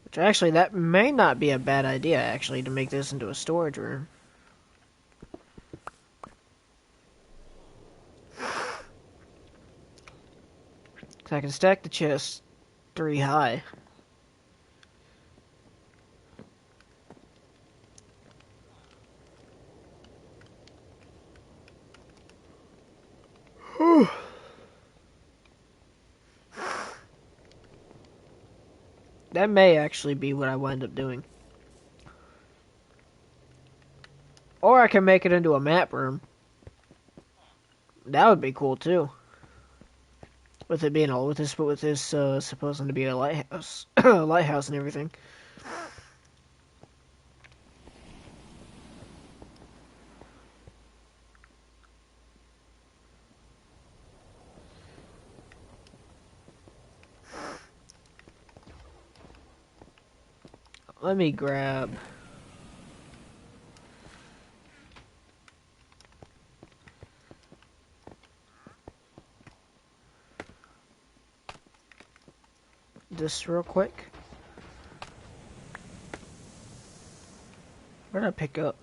Which actually, that may not be a bad idea, actually, to make this into a storage room. So I can stack the chests 3 high. That may actually be what I wind up doing. Or I can make it into a map room. That would be cool too. With it being all with this supposing to be a lighthouse, lighthouse and everything. Let me grab. This real quick. What did I pick up?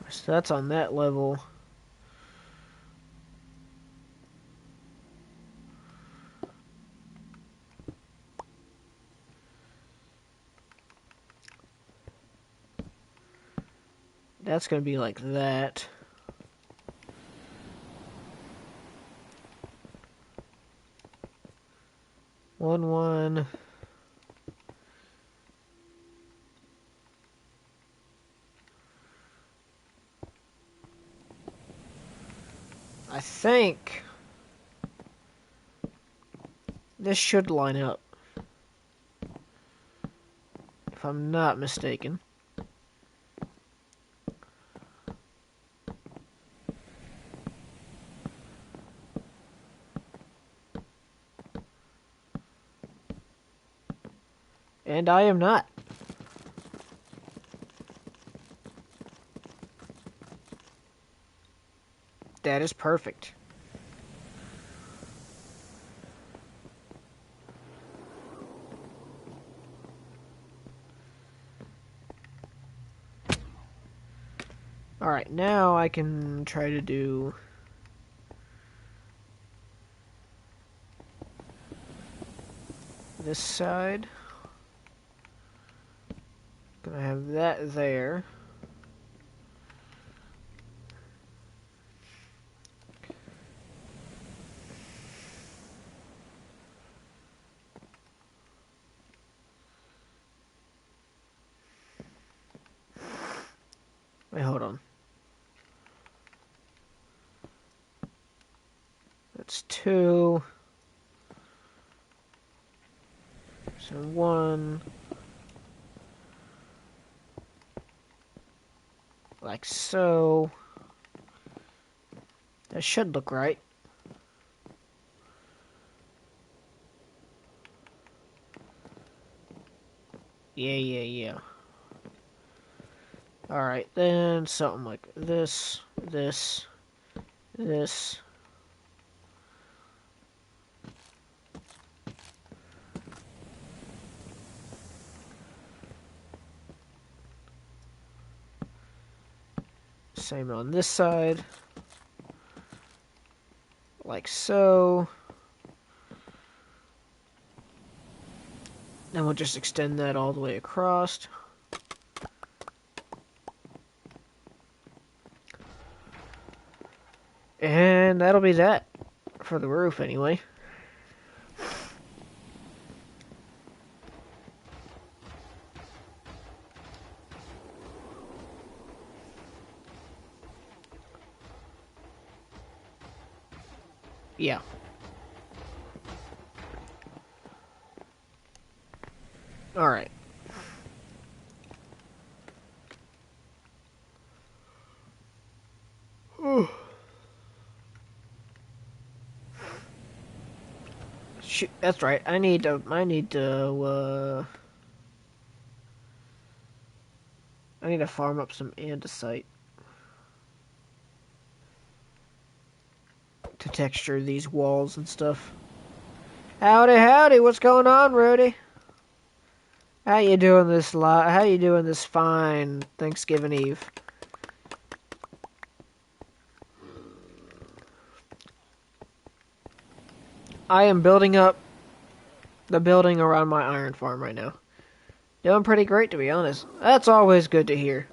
So that's on that level. That's gonna be like that. One. I think this should line up, if I'm not mistaken. And I am not. That is perfect. Alright, now I can try to do this side. Gonna have that there. Wait, hold on. That's 2. So 1. Like so. That should look right. Yeah. Alright, then something like this. Same on this side. Like so. Then we'll just extend that all the way across. And that'll be that for the roof anyway. Yeah. Alright. Shoot, that's right. I need to farm up some andesite to texture these walls and stuff. Howdy, what's going on, Rudy? How you doing this fine Thanksgiving Eve? I am building up the building around my iron farm right now. Doing pretty great, to be honest. That's always good to hear.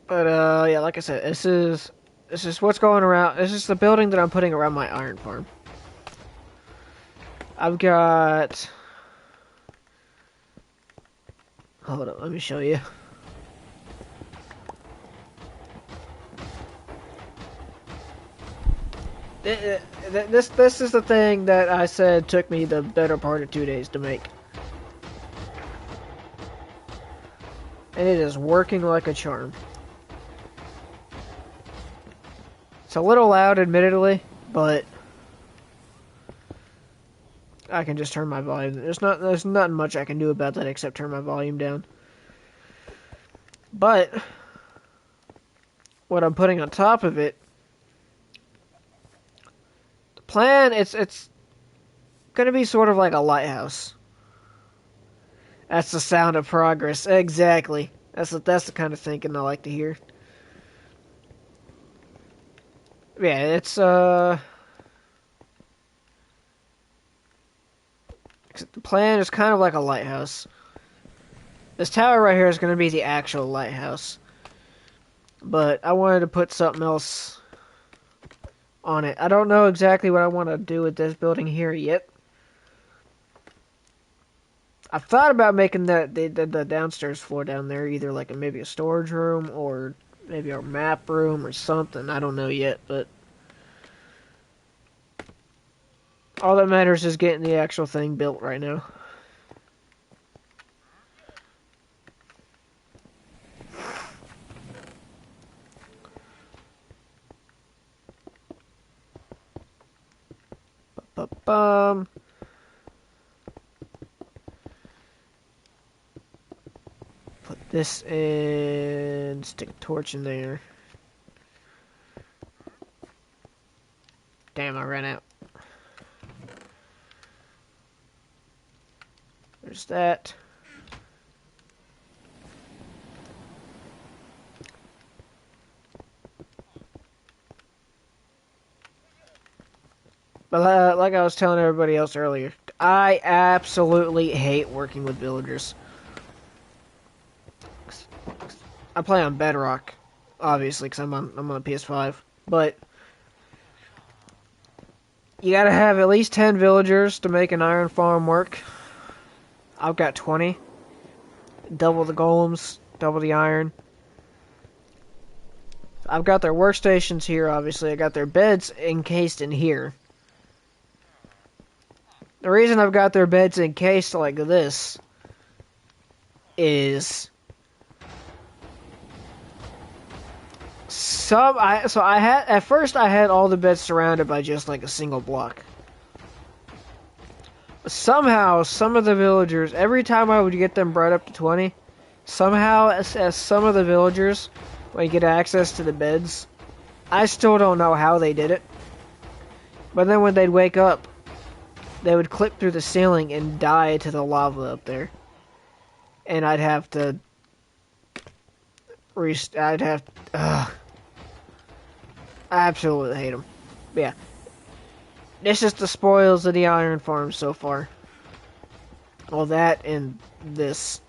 But yeah, like I said, this is what's going around. This is the building that I'm putting around my iron farm. I've got. Hold on, let me show you. This is the thing that I said took me the better part of 2 days to make. And it is working like a charm. It's a little loud, admittedly, but I can just turn my volume. There's not much I can do about that except turn my volume down. But what I'm putting on top of it, the plan, it's gonna be sort of like a lighthouse. That's the sound of progress. Exactly. That's the kind of thinking I like to hear. Yeah, it's the plan is kind of like a lighthouse. This tower right here is going to be the actual lighthouse. But I wanted to put something else on it. I don't know exactly what I want to do with this building here yet. I've thought about making the downstairs floor down there either like maybe a storage room or maybe a map room or something. I don't know yet, but all that matters is getting the actual thing built right now. Bum. Put this in, stick a torch in there. Damn, I ran out. There's that. But like I was telling everybody else earlier, I absolutely hate working with villagers. I play on Bedrock, obviously, because I'm on a PS5. But you gotta have at least 10 villagers to make an iron farm work. I've got 20. Double the golems, double the iron. I've got their workstations here, obviously. I got their beds encased in here. The reason I've got their beds encased like this is at first I had all the beds surrounded by just like a single block. Somehow, some of the villagers, every time I would get them brought up to 20, somehow, as some of the villagers would get access to the beds, I still don't know how they did it. But then when they'd wake up, they would clip through the ceiling and die to the lava up there. And I'd have to... I absolutely hate them. But yeah. This is the spoils of the iron farm so far. Well, that and this.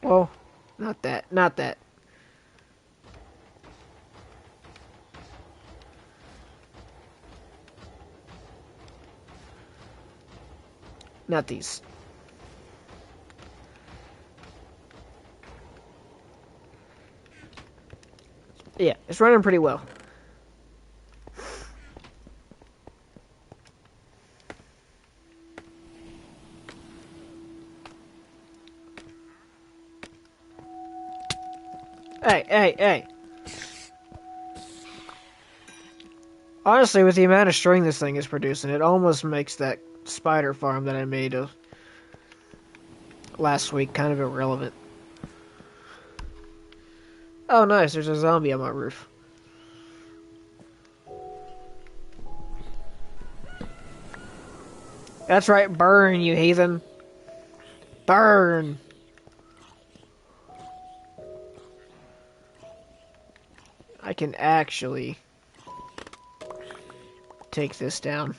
Well, not that. Not that. Not these. Yeah, it's running pretty well. Hey. Honestly, with the amount of string this thing is producing, it almost makes that spider farm that I made last week kind of irrelevant. Oh, nice, there's a zombie on my roof. That's right, burn, you heathen. Burn! I can actually take this down.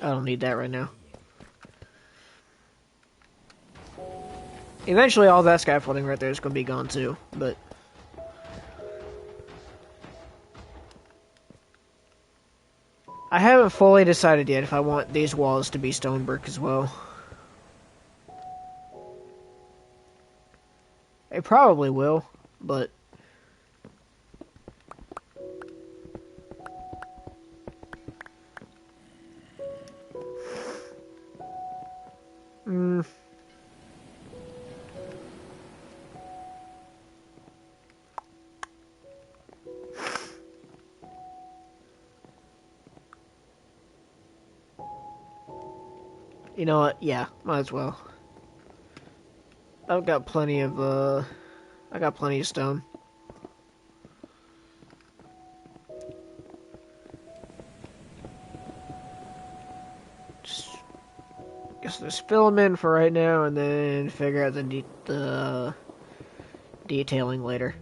I don't need that right now. Eventually all that scaffolding right there is going to be gone too, but... I haven't fully decided yet if I want these walls to be stonebrick as well. I probably will, but... Mm. You know what? Yeah, might as well. I've got plenty of, I got plenty of stone. Just fill them in for right now, and then figure out the detailing later.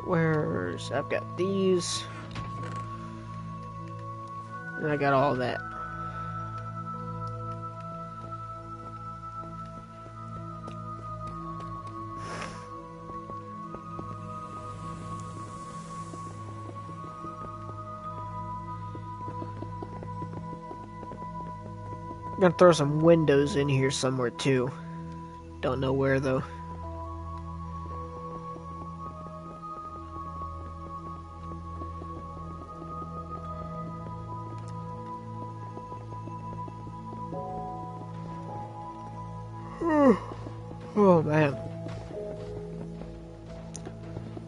Where's... I've got these. And I got all that. I'm gonna throw some windows in here somewhere too. Don't know where though. Oh man.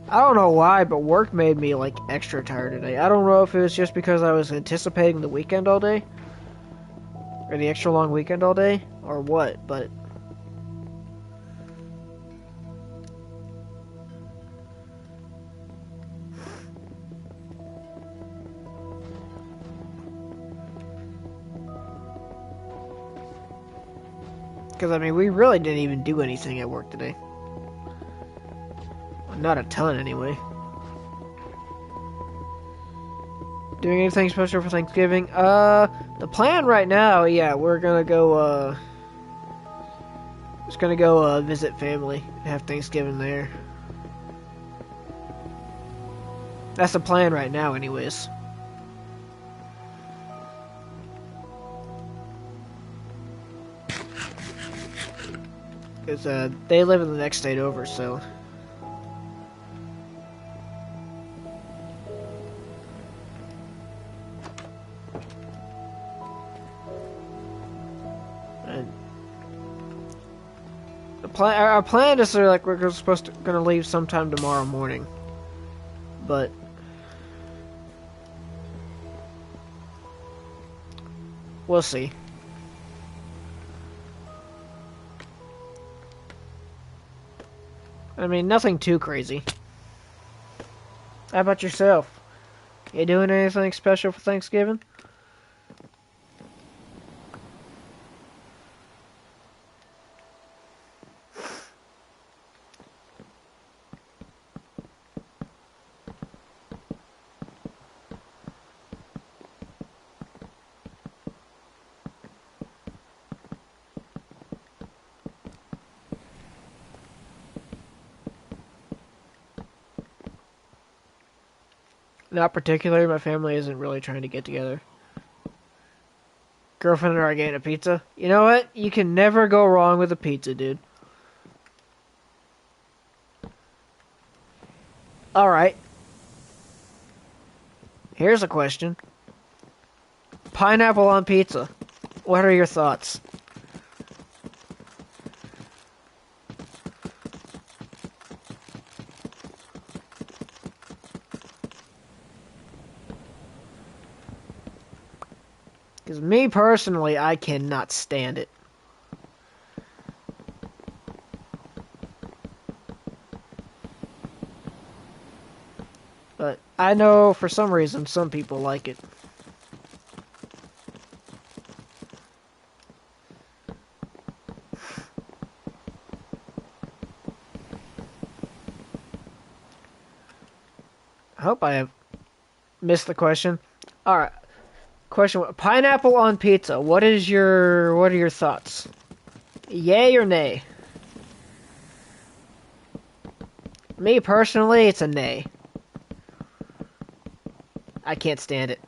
I don't know why, but work made me like extra tired today. I don't know if it was just because I was anticipating the weekend all day, or the extra long weekend all day, or what, but... Because, I mean, we really didn't even do anything at work today. Not a ton, anyway. Doing anything special for Thanksgiving? The plan right now, yeah, we're gonna go, just gonna go, visit family and have Thanksgiving there. That's the plan right now, anyways. Because, they live in the next state over, so... And... Our plan is like we're gonna leave sometime tomorrow morning. But... we'll see. I mean, nothing too crazy. How about yourself? You doing anything special for Thanksgiving? Not particularly. My family isn't really trying to get together. Girlfriend and I are getting a pizza. You know what? You can never go wrong with a pizza, dude. Alright. Here's a question. Pineapple on pizza. What are your thoughts? Because me personally, I cannot stand it. But I know for some reason some people like it. I hope I have missed the question. All right. Question: pineapple on pizza. What are your thoughts? Yay or nay? Me personally, it's a nay. I can't stand it.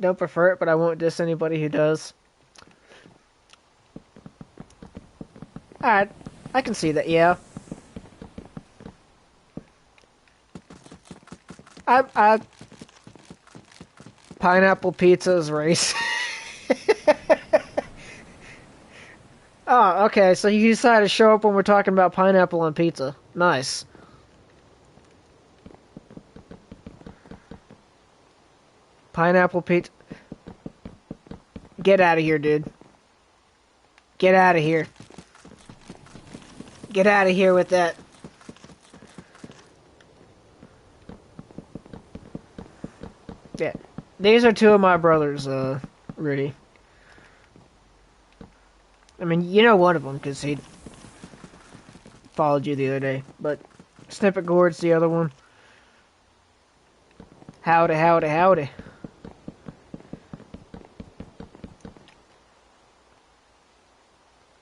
Don't prefer it, but I won't diss anybody who does. Alright, I can see that, yeah. I pineapple pizza is race. Oh, okay, so you decided to show up when we're talking about pineapple on pizza. Nice. Pineapple pizza. Get out of here, dude. Get out of here. Get out of here with that. Yeah. These are two of my brothers, Rudy. I mean, you know one of them, because he followed you the other day. But Snippet Gourd's the other one. Howdy, howdy, howdy.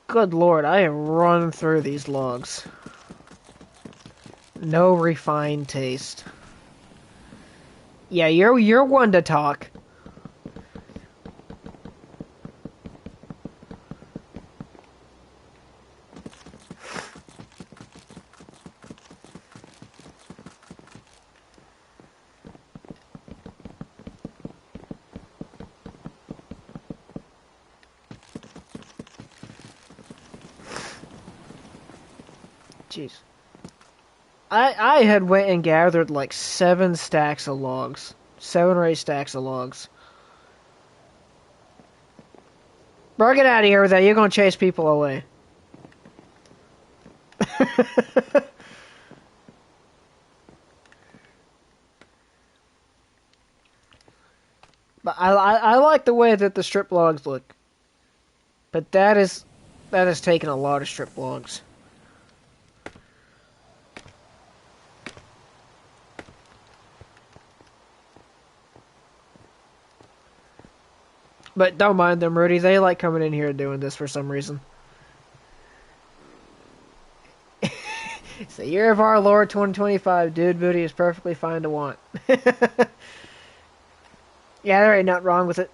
Good lord, I have run through these logs. No refined taste. Yeah, you're one to talk. Jeez. I had went and gathered like 7 stacks of logs. 7 or 8 stacks of logs. Bro, get out of here with that. You're gonna chase people away. But I like the way that the strip logs look. But that has taken a lot of strip logs. But don't mind them, Rudy. They like coming in here and doing this for some reason. It's the year of our Lord 2025. Dude booty is perfectly fine to want. Yeah, there ain't nothing wrong with it.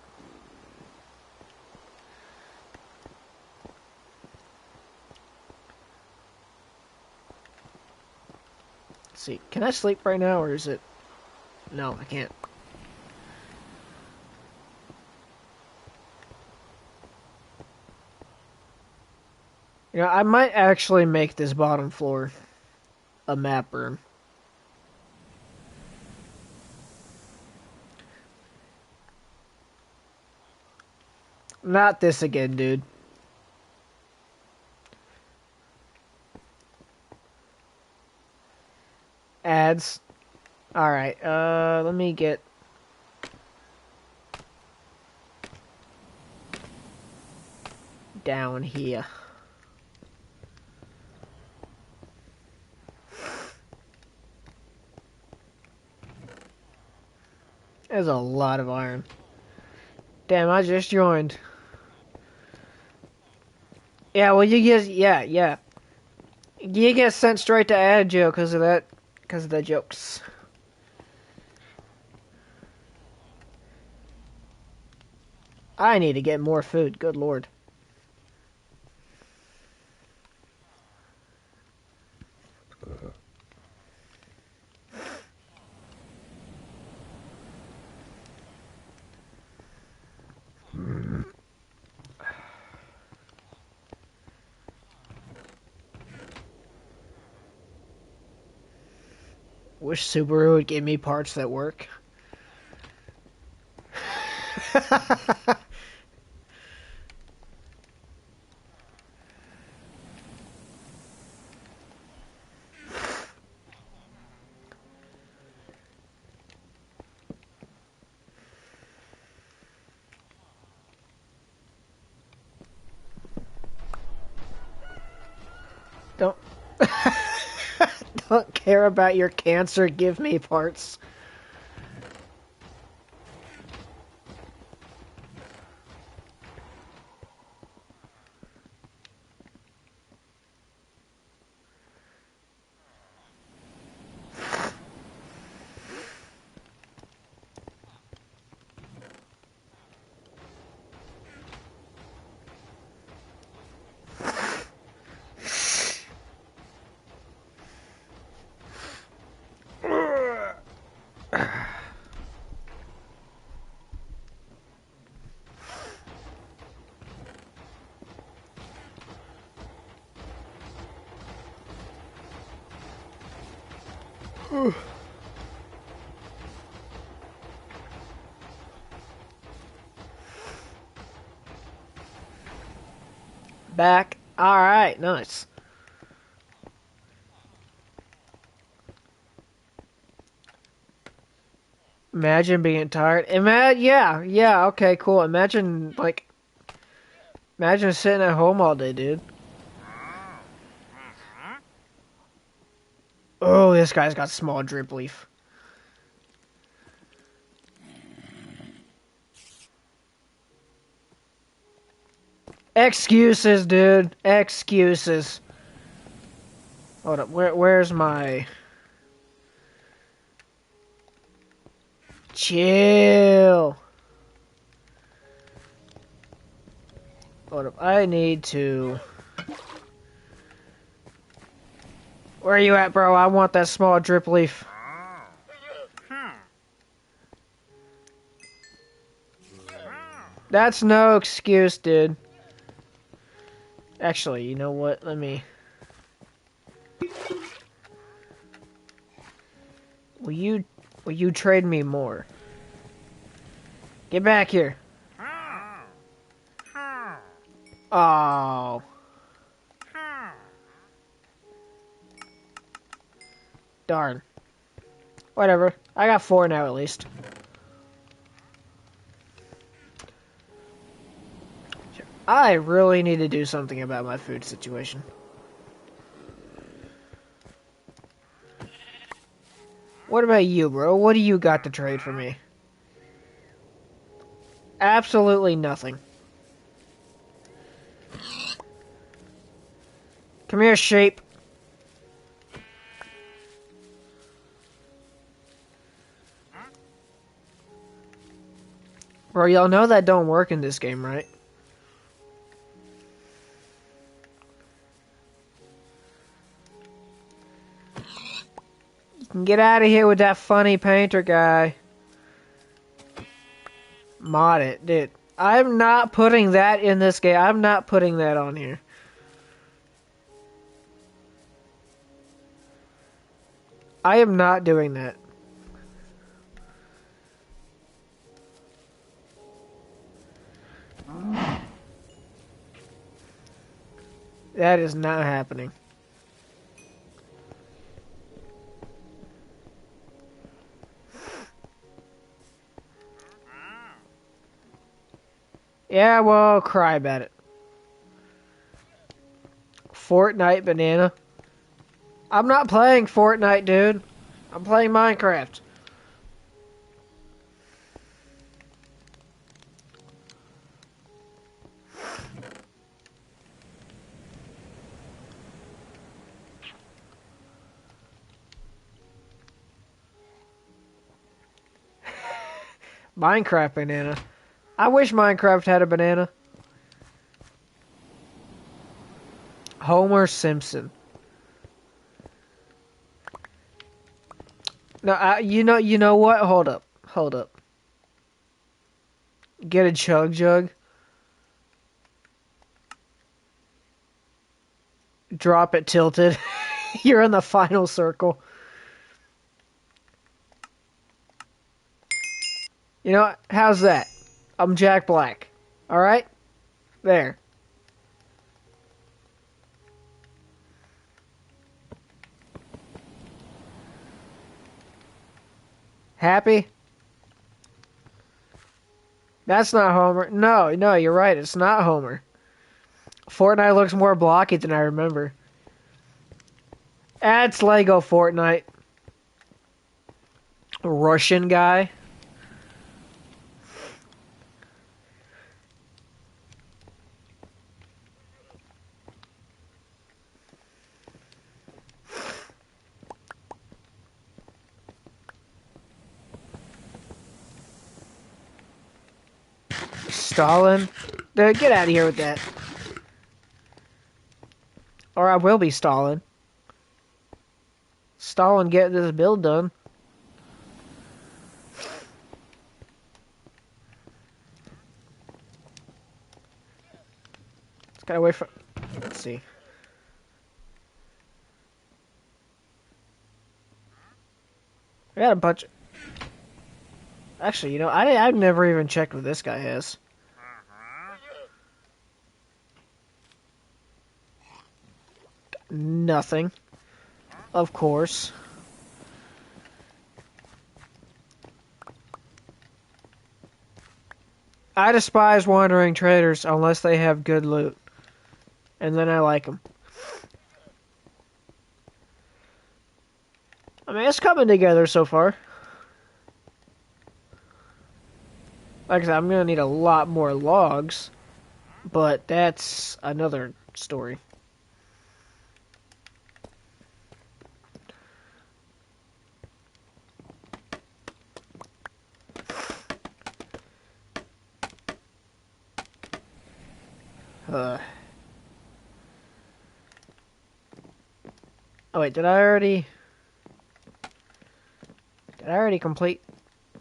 Let's see, can I sleep right now, or is it... No, I can't. You know, I might actually make this bottom floor a map room. Not this again, dude. Ads. Alright, let me get... down here. There's a lot of iron. Damn, I just joined. Yeah, well, you get... Yeah. You get sent straight to ad jail because of that. Because of the jokes. I need to get more food, good lord. Wish Subaru would give me parts that work. Don't care about your cancer, give me parts. Back. Alright, nice. Imagine being tired. Yeah, okay, cool. Imagine sitting at home all day, dude. Oh, this guy's got small drip leaf. Excuses, dude. Excuses. Hold up. Where's my... Chill. Hold up. I need to... Where are you at, bro? I want that small drip leaf. That's no excuse, dude. Actually, you know what? Let me... Will you trade me more? Get back here. Oh. Darn. Whatever. I got 4 now at least. I really need to do something about my food situation. What about you, bro? What do you got to trade for me? Absolutely nothing. Come here, sheep. Bro, y'all know that don't work in this game, right? You can get out of here with that funny painter guy. Mod it, dude. I'm not putting that in this game. I'm not putting that on here. I am not doing that. That is not happening. Yeah, well, cry about it. Fortnite banana. I'm not playing Fortnite, dude. I'm playing Minecraft. Minecraft banana. I wish Minecraft had a banana. Homer Simpson. No, you know what? Hold up. Get a chug jug. Drop it tilted. You're in the final circle. You know what? How's that? I'm Jack Black. Alright? There. Happy? That's not Homer. No, you're right. It's not Homer. Fortnite looks more blocky than I remember. That's Lego Fortnite. Russian guy. Stalin. Dude, get out of here with that. Or I will be Stalin. Stalin, get this build done. Just gotta wait for... Let's see. I got a bunch... Actually, you know, I've never even checked what this guy has. Nothing. Of course. I despise wandering traders unless they have good loot. And then I like them. I mean, it's coming together so far. Like I said, I'm gonna need a lot more logs. But that's another story. Oh wait, did I already complete?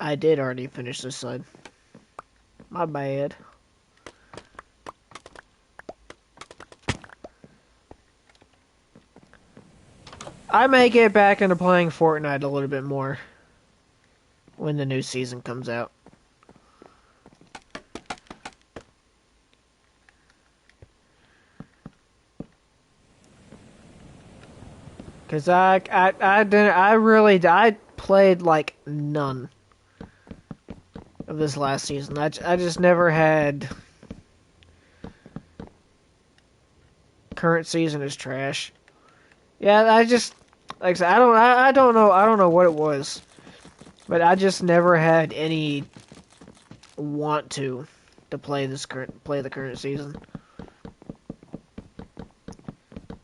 I did already finish this side. My bad. I may get back into playing Fortnite a little bit more when the new season comes out. Cause I played like none of this last season. I just never had. Current season is trash. Yeah, like I said, I don't know what it was, but I just never had any want to play the current season.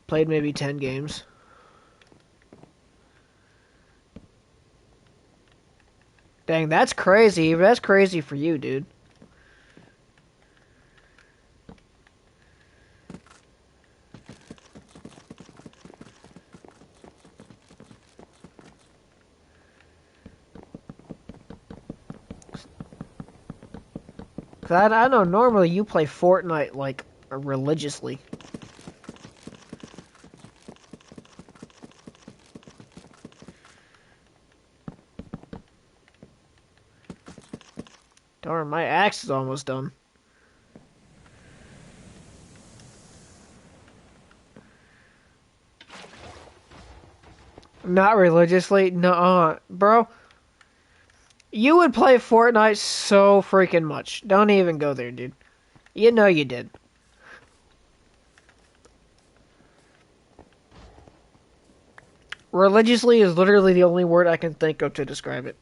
Played maybe 10 games. Dang, that's crazy. That's crazy for you, dude. Cause I know normally you play Fortnite like religiously. Darn, my axe is almost done. Not religiously, nuh-uh. Bro, you would play Fortnite so freaking much. Don't even go there, dude. You know you did. Religiously is literally the only word I can think of to describe it.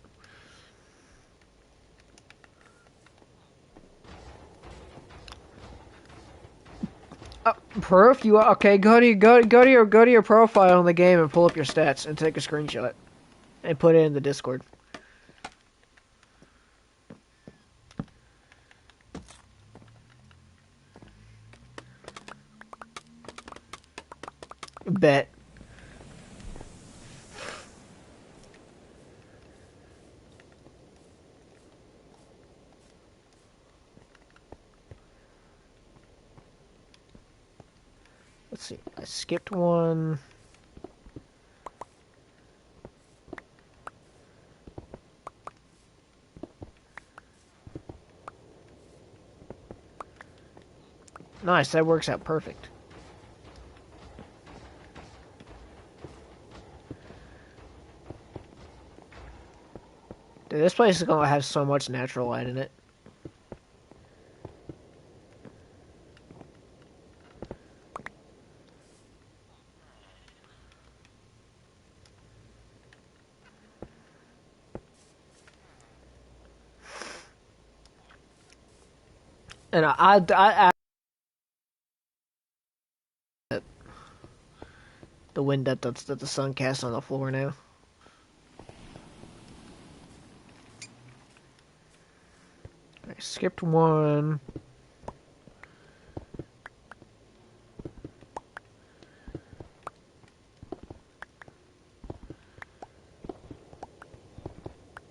Proof? You okay? Go to your profile in the game and pull up your stats and take a screenshot and put it in the Discord. Bet. Let's see. I skipped one. Nice, that works out perfect. Dude, this place is gonna have so much natural light in it. And I the wind that the sun casts on the floor now. I skipped one.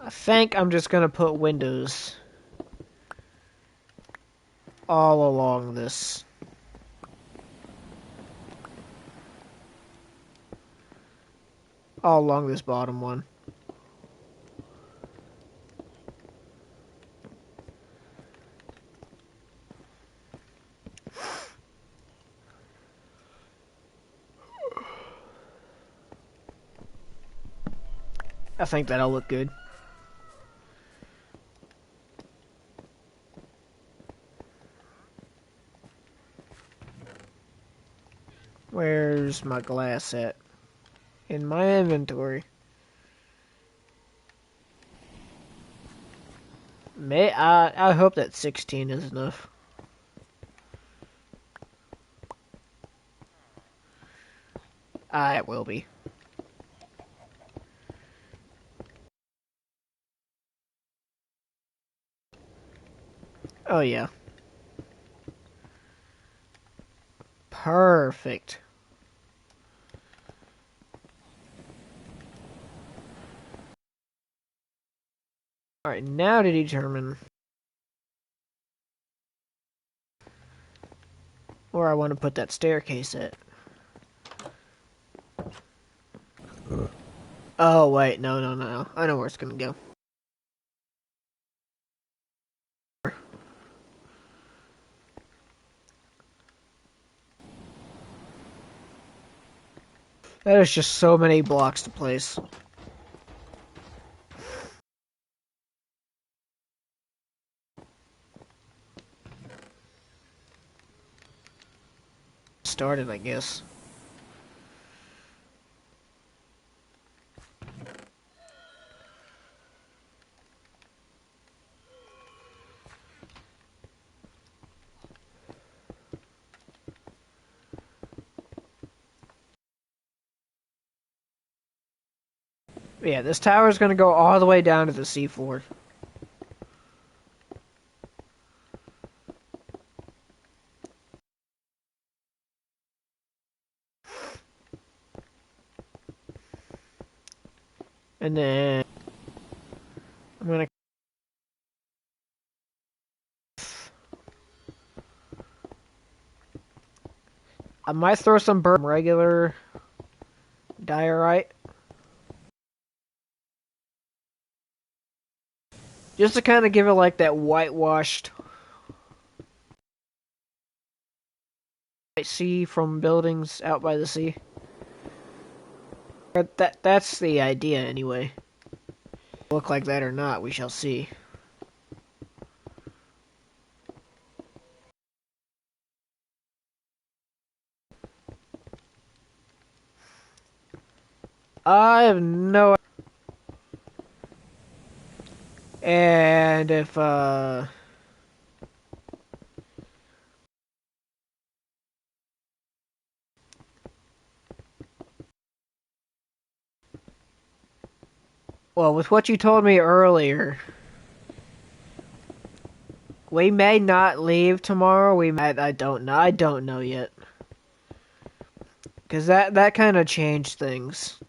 I think I'm just gonna put windows all along this. All along this bottom one. I think that'll look good. Where's my glass at? In my inventory. I hope that 16 is enough. It will be. Oh yeah. Perfect. Alright, now to determine where I want to put that staircase at. Oh, wait, no. I know where it's gonna go. That is just so many blocks to place. Started, I guess. Yeah, this tower is gonna go all the way down to the seafloor. And then I'm gonna I might throw some regular diorite. Just to kind of give it like that whitewashed sea from buildings out by the sea. That's the idea anyway. Look like that or not, we shall see. I have no. And if well, with what you told me earlier, we may not leave tomorrow. We might. I don't know. I don't know yet. Cause that kind of changed things.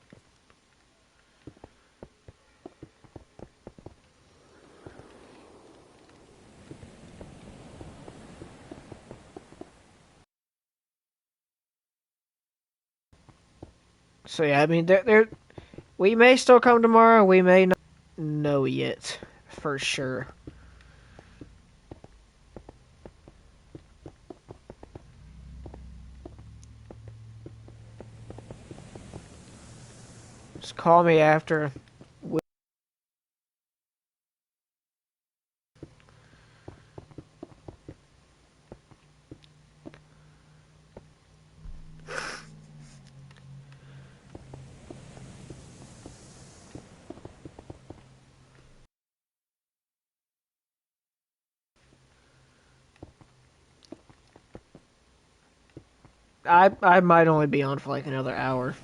So yeah, I mean, we may still come tomorrow. We may not know yet for sure. Just call me after. I might only be on for like another hour.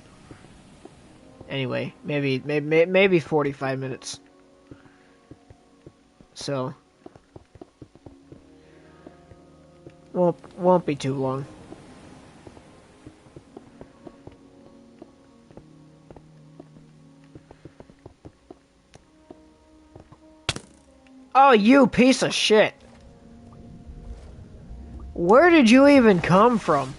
Anyway, maybe 45 minutes. So won't be too long. Oh, you piece of shit. Where did you even come from?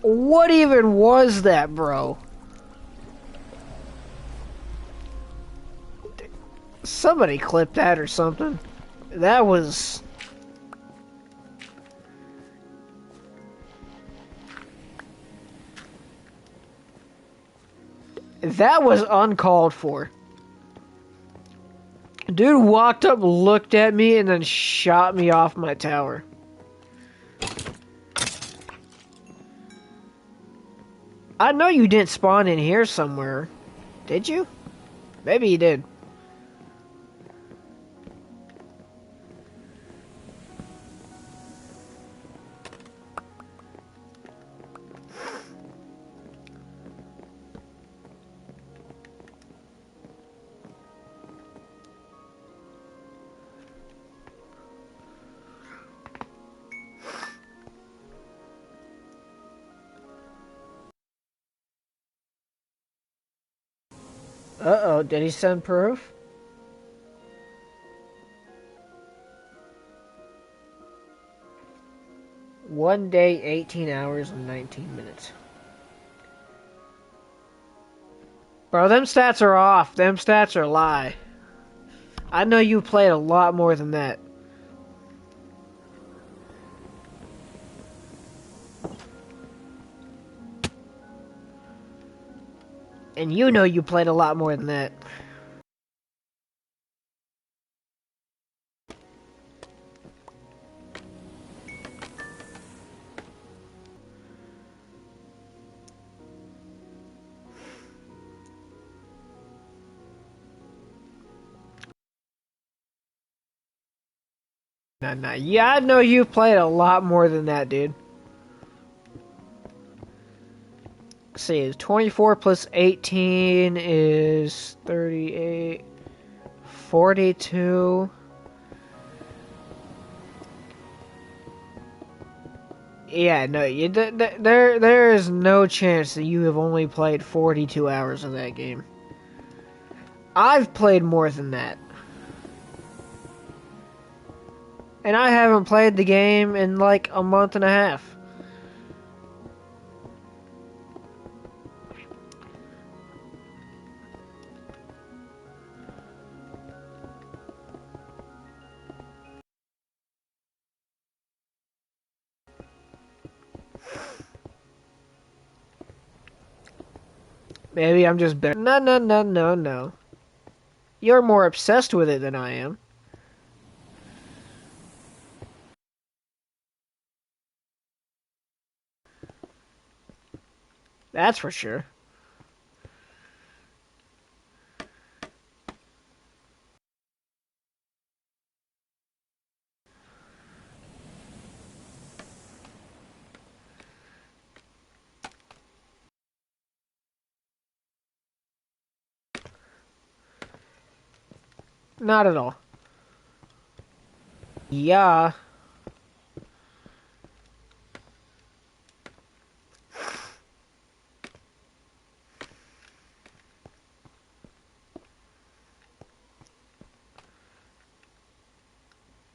What even was that, bro? Somebody clipped that or something. That was... That was uncalled for. Dude walked up, looked at me, and then shot me off my tower. I know you didn't spawn in here somewhere. Did you? Maybe you did. Uh-oh, did he send proof? One day, 18 hours, and 19 minutes. Bro, them stats are off. Them stats are a lie. I know you played a lot more than that. And you know you played a lot more than that. Nah. Yeah, I know you played a lot more than that, dude. Let's see, 24 plus 18 is 38, 42. Yeah, no, there is no chance that you have only played 42 hours of that game. I've played more than that. And I haven't played the game in like a month and a half. Maybe I'm just better. No. You're more obsessed with it than I am. That's for sure. Not at all. Yeah.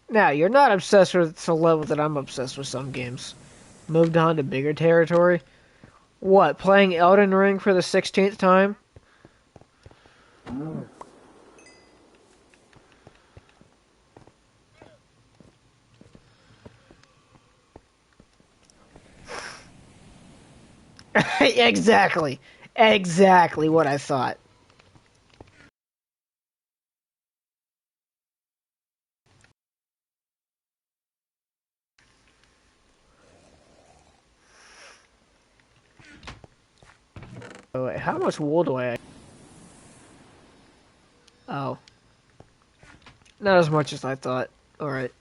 Now, you're not obsessed with the level that I'm obsessed with some games. Moved on to bigger territory. What, playing Elden Ring for the 16th time? Exactly. Exactly what I thought. Oh, wait, how much wool do I... Oh. Not as much as I thought. Alright.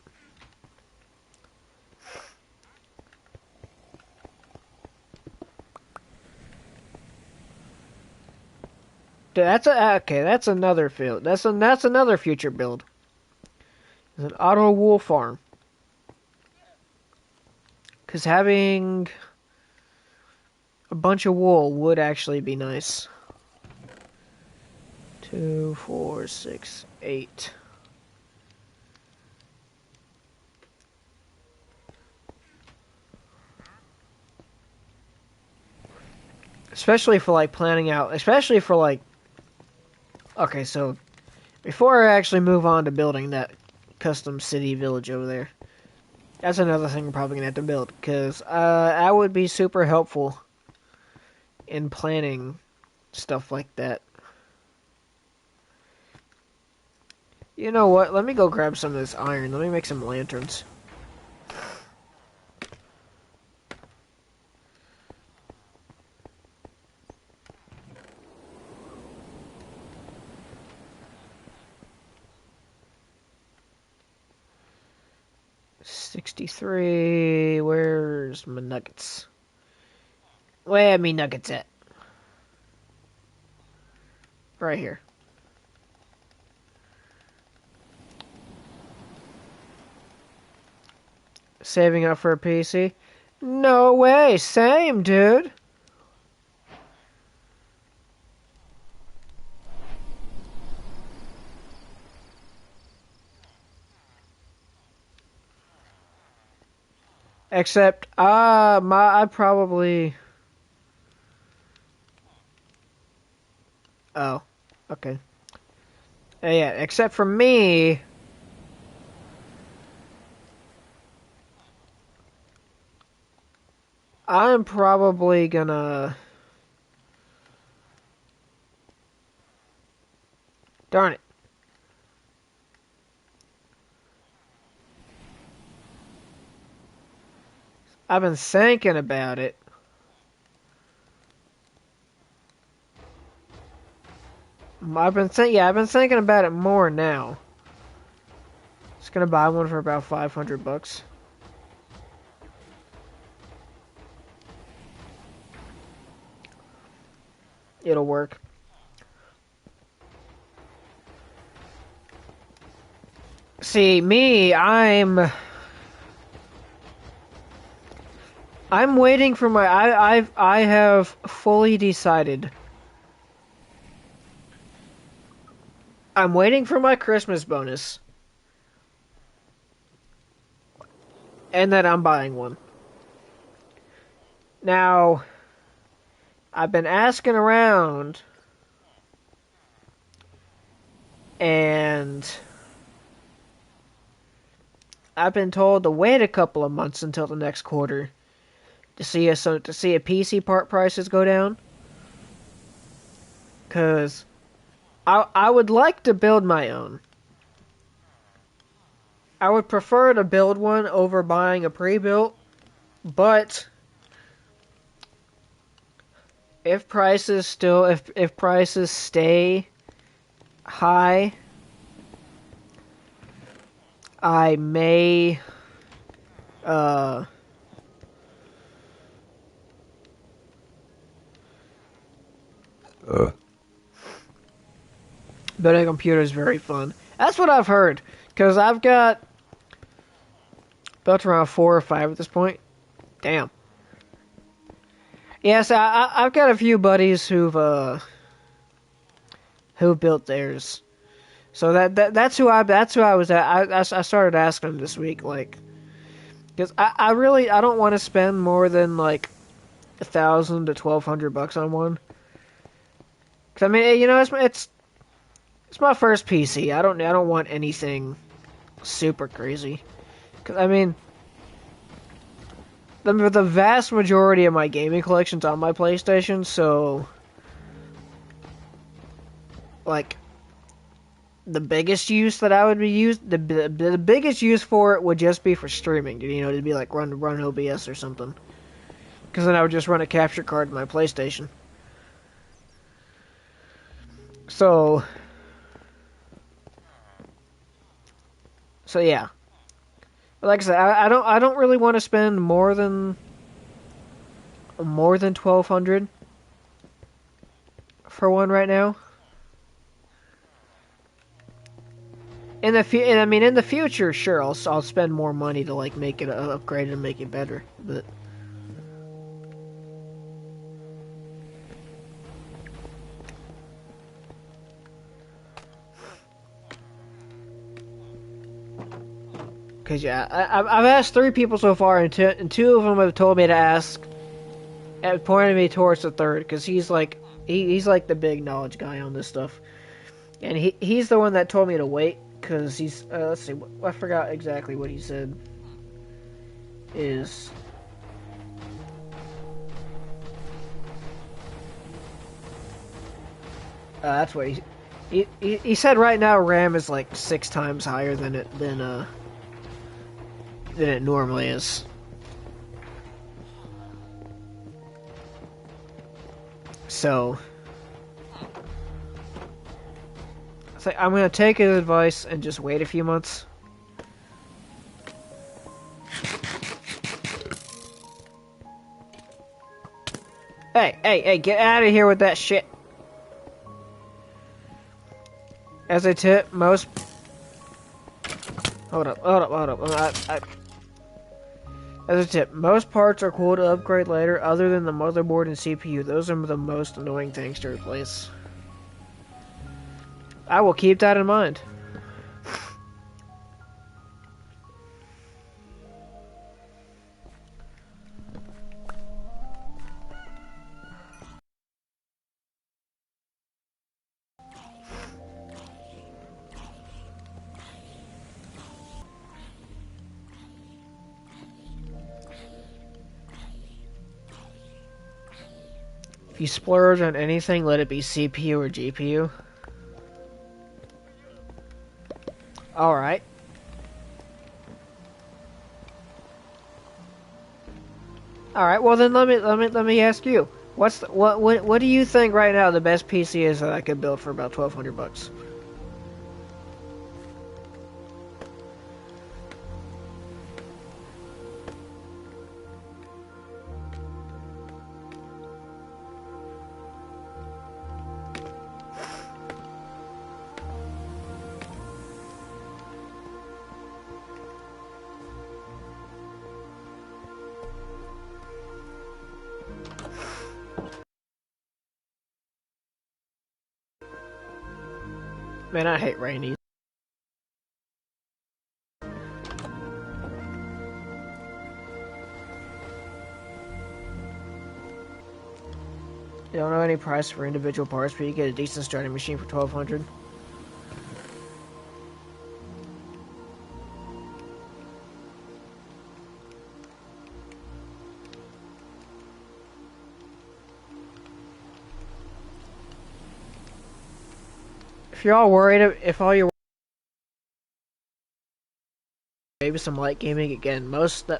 Okay, that's another field. That's another future build. It's an auto wool farm. Because having a bunch of wool would actually be nice. 2, 4, 6, 8. Especially for like planning out. Especially for like. Okay, so before I actually move on to building that custom city village over there, that's another thing I'm probably gonna have to build because that would be super helpful in planning stuff like that. You know what? Let me go grab some of this iron. Let me make some lanterns. $63. Where's my nuggets? Where are me nuggets at? Right here. Saving up for a PC? No way. Same, dude. Except, I probably... Oh, okay. Yeah, except for me... I'm probably gonna... Darn it. I've been thinking about it. I've been thinking about it more now. Just gonna buy one for about $500. It'll work. See, me, I'm waiting for my I have fully decided. I'm waiting for my Christmas bonus. And then I'm buying one. Now, I've been asking around, and I've been told to wait a couple of months until the next quarter to see a PC part prices go down. Cause I would like to build my own. I would prefer to build one over buying a pre-built, but if prices stay high, I may building a computer is very fun. That's what I've heard. Because I've got built around 4 or 5 at this point. Damn. Yes, I've got a few buddies who built theirs. So that's who I was at. I started asking them this week, like, because I really don't want to spend more than like $1,000 to $1,200 on one. Cause I mean, you know, it's my first PC. I don't want anything super crazy. Cause I mean, the vast majority of my gaming collection's on my PlayStation, so like the biggest use that I would be the biggest use for it would just be for streaming. You know, it'd be like run OBS or something. Because then I would just run a capture card in my PlayStation. So So yeah, but like I said, I don't really want to spend more than 1,200 for one right now. I mean, in the future, sure, I'll spend more money to like make it upgrade and make it better. But because yeah, I've asked 3 people so far, and two of them have told me to ask, and pointed me towards the third because he's like he's like the big knowledge guy on this stuff, and he's the one that told me to wait because he's let's see, I forgot exactly what he said. Is that's what he said. Right now, RAM is like 6 times higher than it normally is. So I'm gonna take his advice and just wait a few months. Hey, get out of here with that shit. As a tip, most... Hold up. As a tip, most parts are cool to upgrade later other than the motherboard and CPU. Those are the most annoying things to replace. I will keep that in mind. If you splurge on anything, let it be CPU or GPU. Alright. Alright, well then let me ask you. What do you think right now the best PC is that I could build for about $1,200? Man, I hate rainy. You don't know any price for individual parts, but you get a decent starting machine for 1,200. If you're all worried, if all you're maybe some light gaming again, most of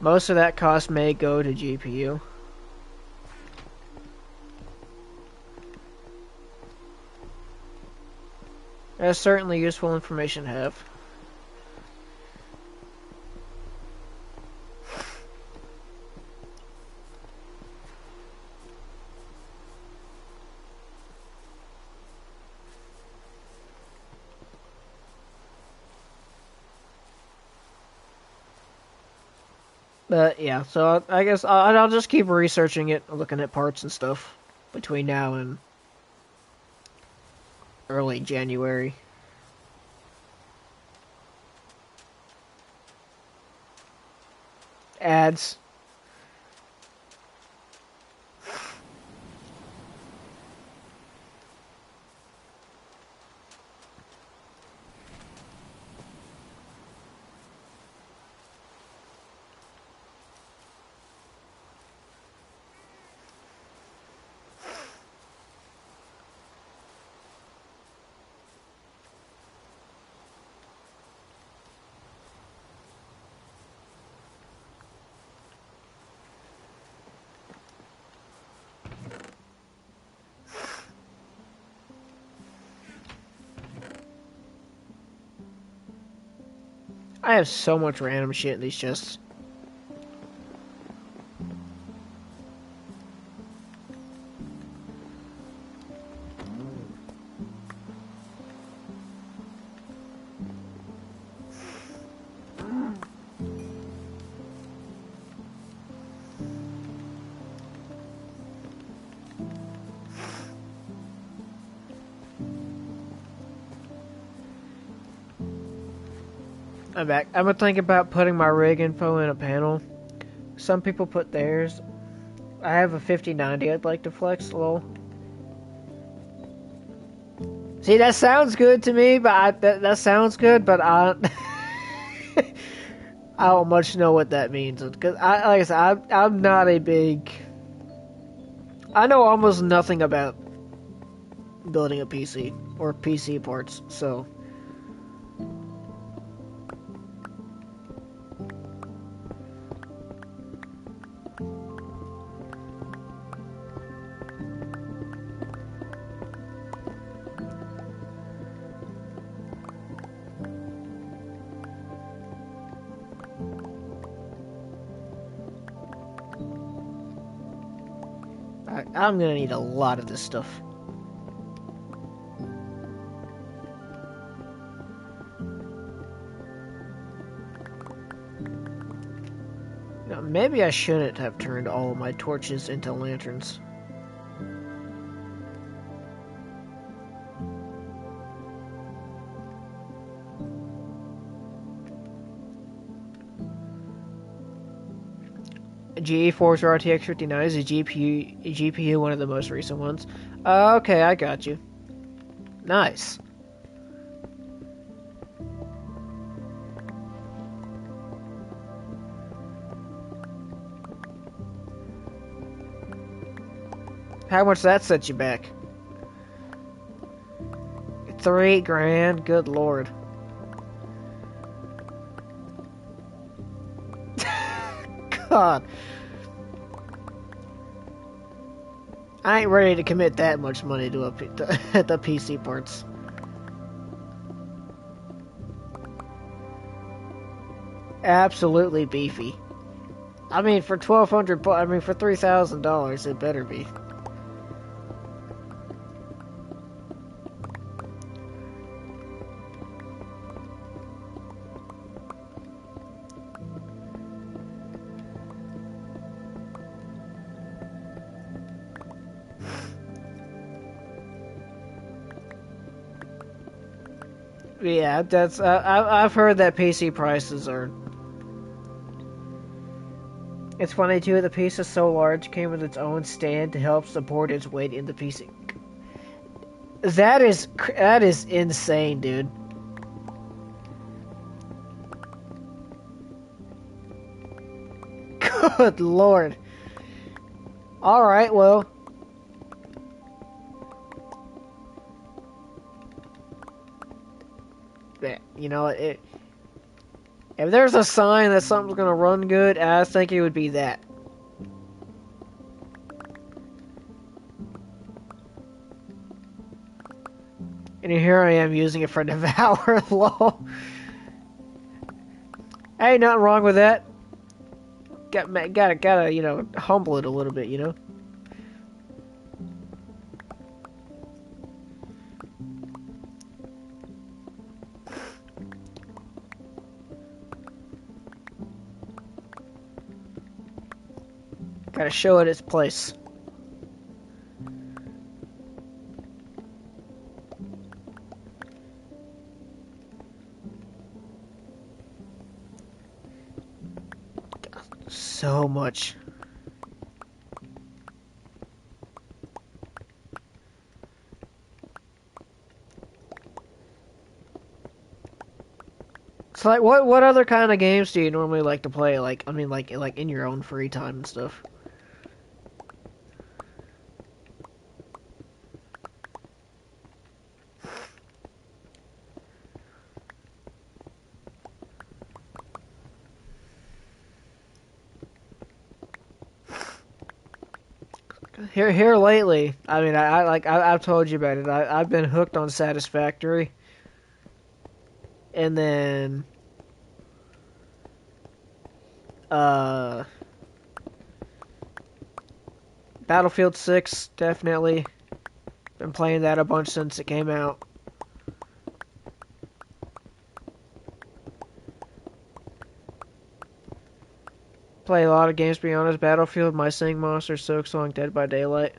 that cost may go to GPU. That's certainly useful information to have. But yeah, so I guess I'll just keep researching it, looking at parts and stuff between now and early January. Ads. I have so much random shit in these chests. I'm back. I'm gonna think about putting my rig info in a panel. Some people put theirs. I have a 5090 I'd like to flex a little. See, that sounds good to me, but that sounds good, but I I don't much know what that means. Cause like I said, I'm not a big. I know almost nothing about building a PC or PC parts, so. I'm gonna need a lot of this stuff. Now, maybe I shouldn't have turned all of my torches into lanterns. GeForce RTX 59 is a GPU, one of the most recent ones. Okay, I got you. Nice. How much that set you back? $3,000, good lord. God. I ain't ready to commit that much money to the PC parts. Absolutely beefy. I mean, for $1,200, I mean, for $3,000, it better be. Yeah, that's I've heard that PC prices are. It's funny too. The piece is so large, came with its own stand to help support its weight in the PC. That is insane, dude. Good lord. All right, well. You know, if there's a sign that something's gonna run good, I think it would be that. And here I am using it for Devour, lol. Ain't nothing wrong with that. Gotta, you know, humble it a little bit, you know? Gotta show it its place. So much. It's like, what other kind of games do you normally like to play? Like, I mean, like in your own free time and stuff. Here lately, I mean, I've told you about it. I've been hooked on Satisfactory, and then Uh, Battlefield 6, definitely. Been playing that a bunch since it came out. Play a lot of games, to be honest. Battlefield, My Singing Monster, Silksong, Dead by Daylight.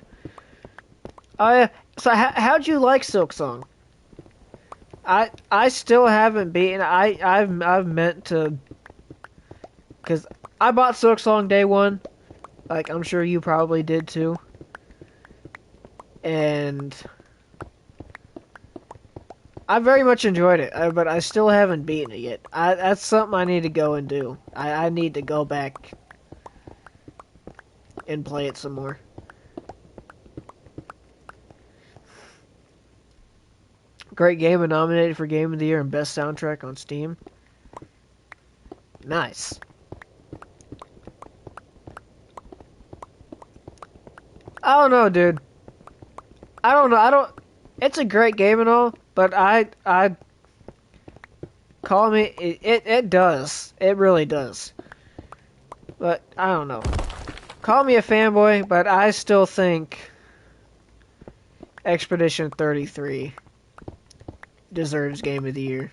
Oh yeah. So how'd you like Silksong? I still haven't beaten. I've meant to, because I bought Silksong day one. Like I'm sure you probably did too. And I very much enjoyed it, but I still haven't beaten it yet. That's something I need to go and do. I need to go back and play it some more. Great game and nominated for Game of the Year and Best Soundtrack on Steam. Nice. I don't know, dude. I don't know. I don't. It's a great game and all, but I call me. It does. It really does. But I don't know. Call me a fanboy, but I still think Expedition 33 deserves Game of the Year.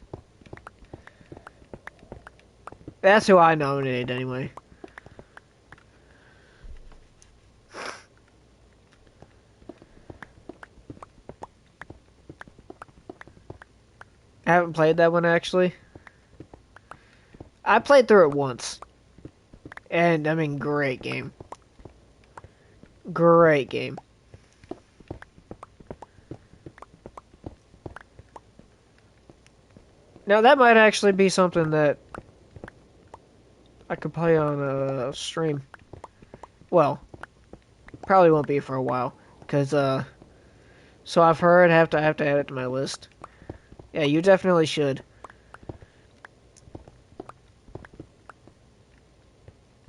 That's who I nominated anyway. I haven't played that one actually. I played through it once. And I mean, great game. Great game. Now that might actually be something that I could play on a stream. Well, probably won't be for a while, cause so I've heard. Have to add it to my list. Yeah, you definitely should.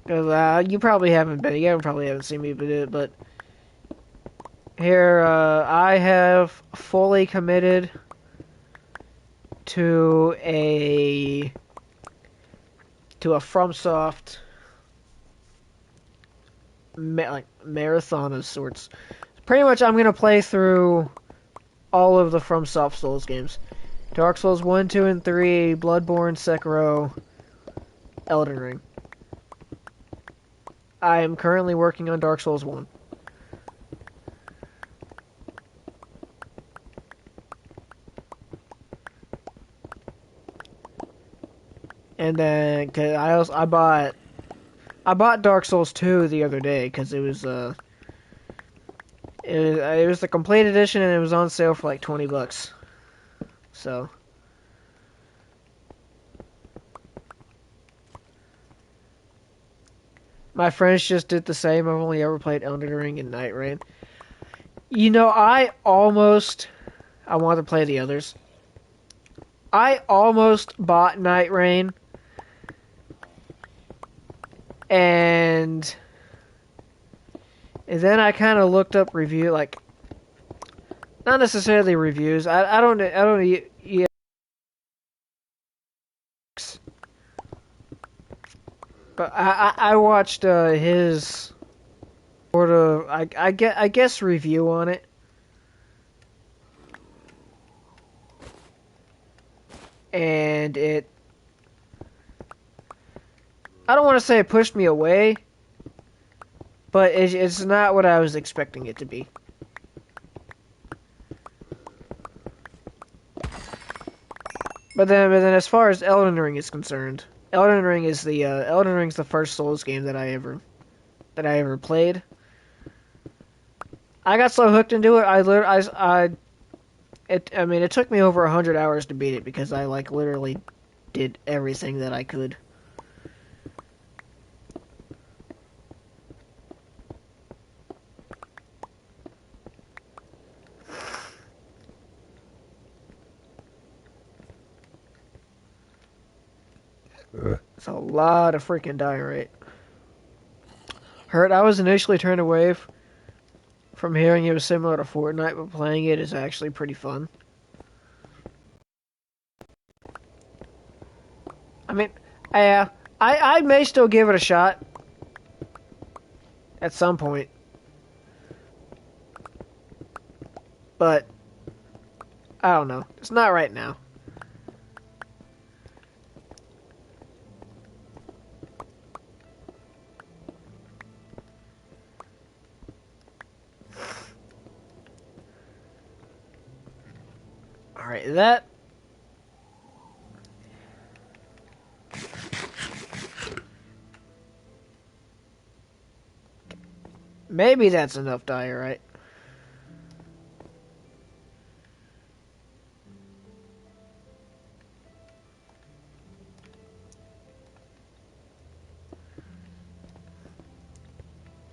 Cause you probably haven't been. You probably haven't seen me do it, but here I have fully committed to a FromSoft marathon of sorts. Pretty much, I'm gonna play through all of the FromSoft Souls games: Dark Souls 1, 2, and 3, Bloodborne, Sekiro, Elden Ring. I am currently working on Dark Souls 1. And then, cause I bought Dark Souls 2 the other day because it was the complete edition and it was on sale for like $20. So my friends just did the same. I've only ever played Elden Ring and Night Rain. You know, I want to play the others. I almost bought Night Rain. And then I kind of looked up not necessarily reviews. I don't yeah. But I watched his sort of I guess review on it. And I don't want to say it pushed me away, but it's not what I was expecting it to be. But then as far as Elden Ring is concerned, Elden Ring's the first Souls game that I ever played. I got so hooked into it, it took me over 100 hours to beat it because I literally did everything that I could. It's a lot of freaking die rate. Heard I was initially turned away from hearing it was similar to Fortnite, but playing it is actually pretty fun. I mean, I may still give it a shot at some point, but I don't know. It's not right now. All right, that. Maybe that's enough diorite.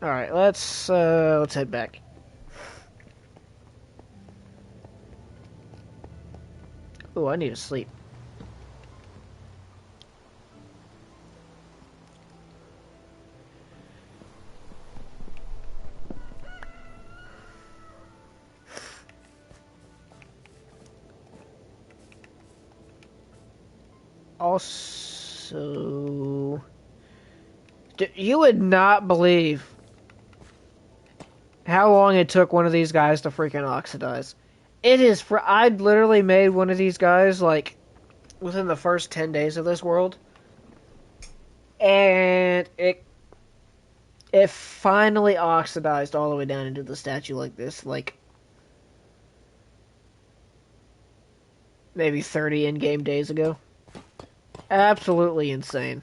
All right, let's head back. Oh, I need to sleep. Also, you would not believe how long it took one of these guys to freaking oxidize. It is for I'd literally made one of these guys like within the first 10 days of this world, and it finally oxidized all the way down into the statue like this, like maybe 30 in-game days ago. Absolutely insane.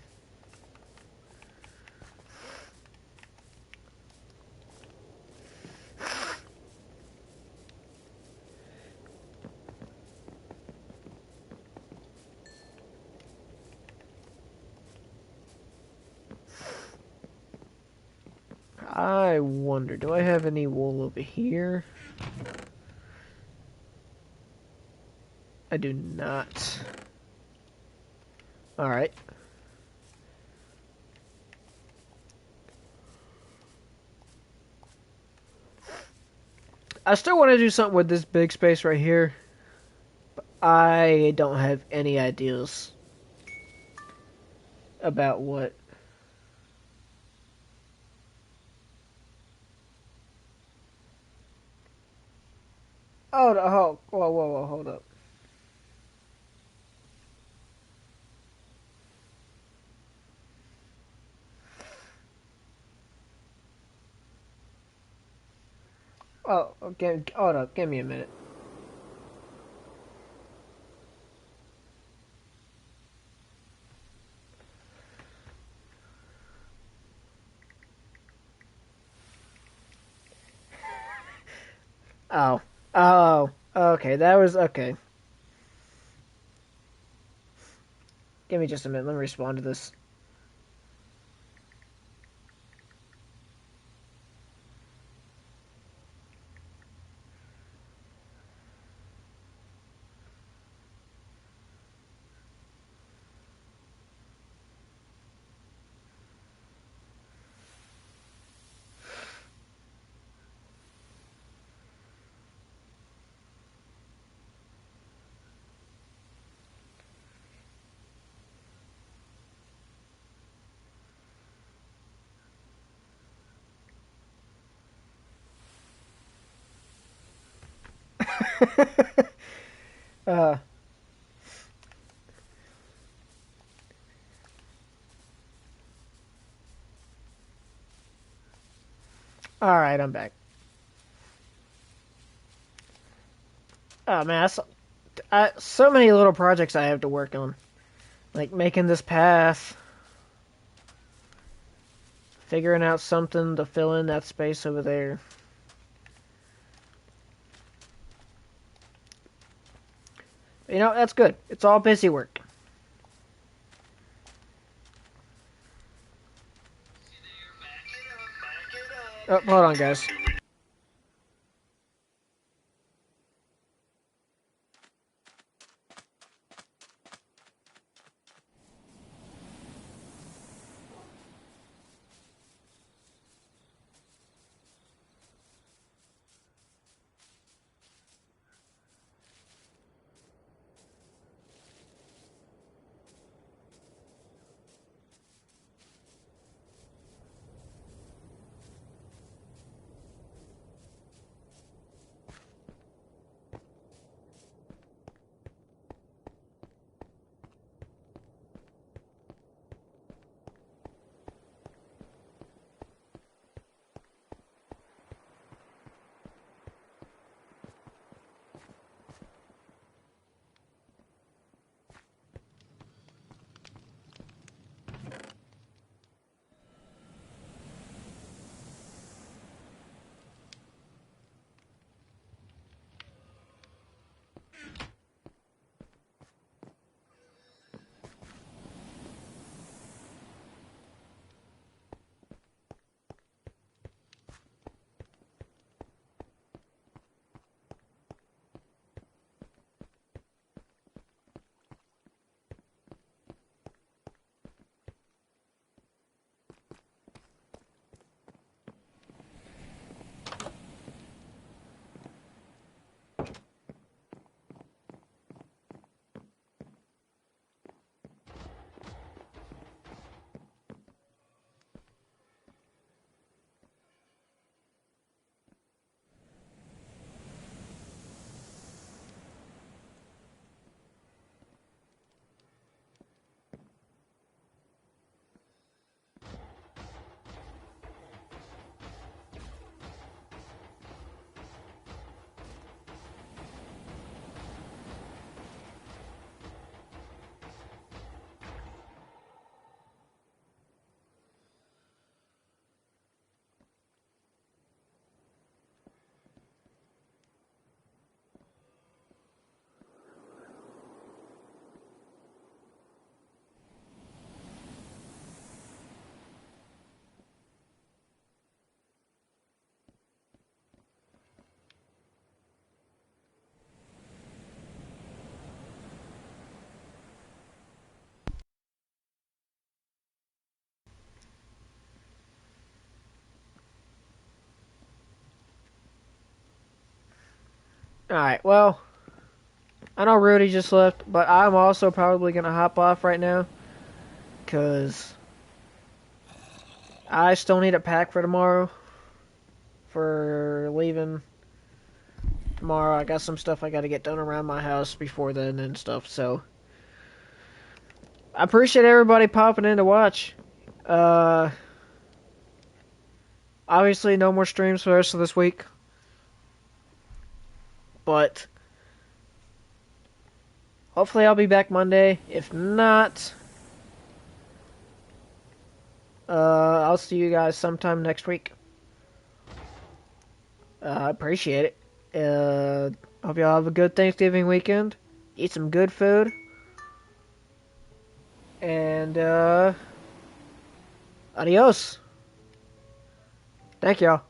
I wonder, do I have any wool over here? I do not. Alright. I still want to do something with this big space right here. But I don't have any ideas about what. Oh, whoa, hold up. Oh, okay, hold up, give me a minute. Oh, okay, that was okay. Give me just a minute, let me respond to this. uh, Alright, I'm back. Oh man, so many little projects I have to work on. Like making this path, figuring out something to fill in that space over there. You know, that's good. It's all busy work. Oh, hold on, guys. Alright, well, I know Rudy just left, but I'm also probably gonna hop off right now. Because I still need a pack for tomorrow. For leaving tomorrow. I got some stuff I gotta get done around my house before then and stuff, so. I appreciate everybody popping in to watch. Uh, Obviously, no more streams for the rest of this week. But hopefully, I'll be back Monday. If not, I'll see you guys sometime next week. I appreciate it. Hope y'all have a good Thanksgiving weekend. Eat some good food. And, adios. Thank y'all.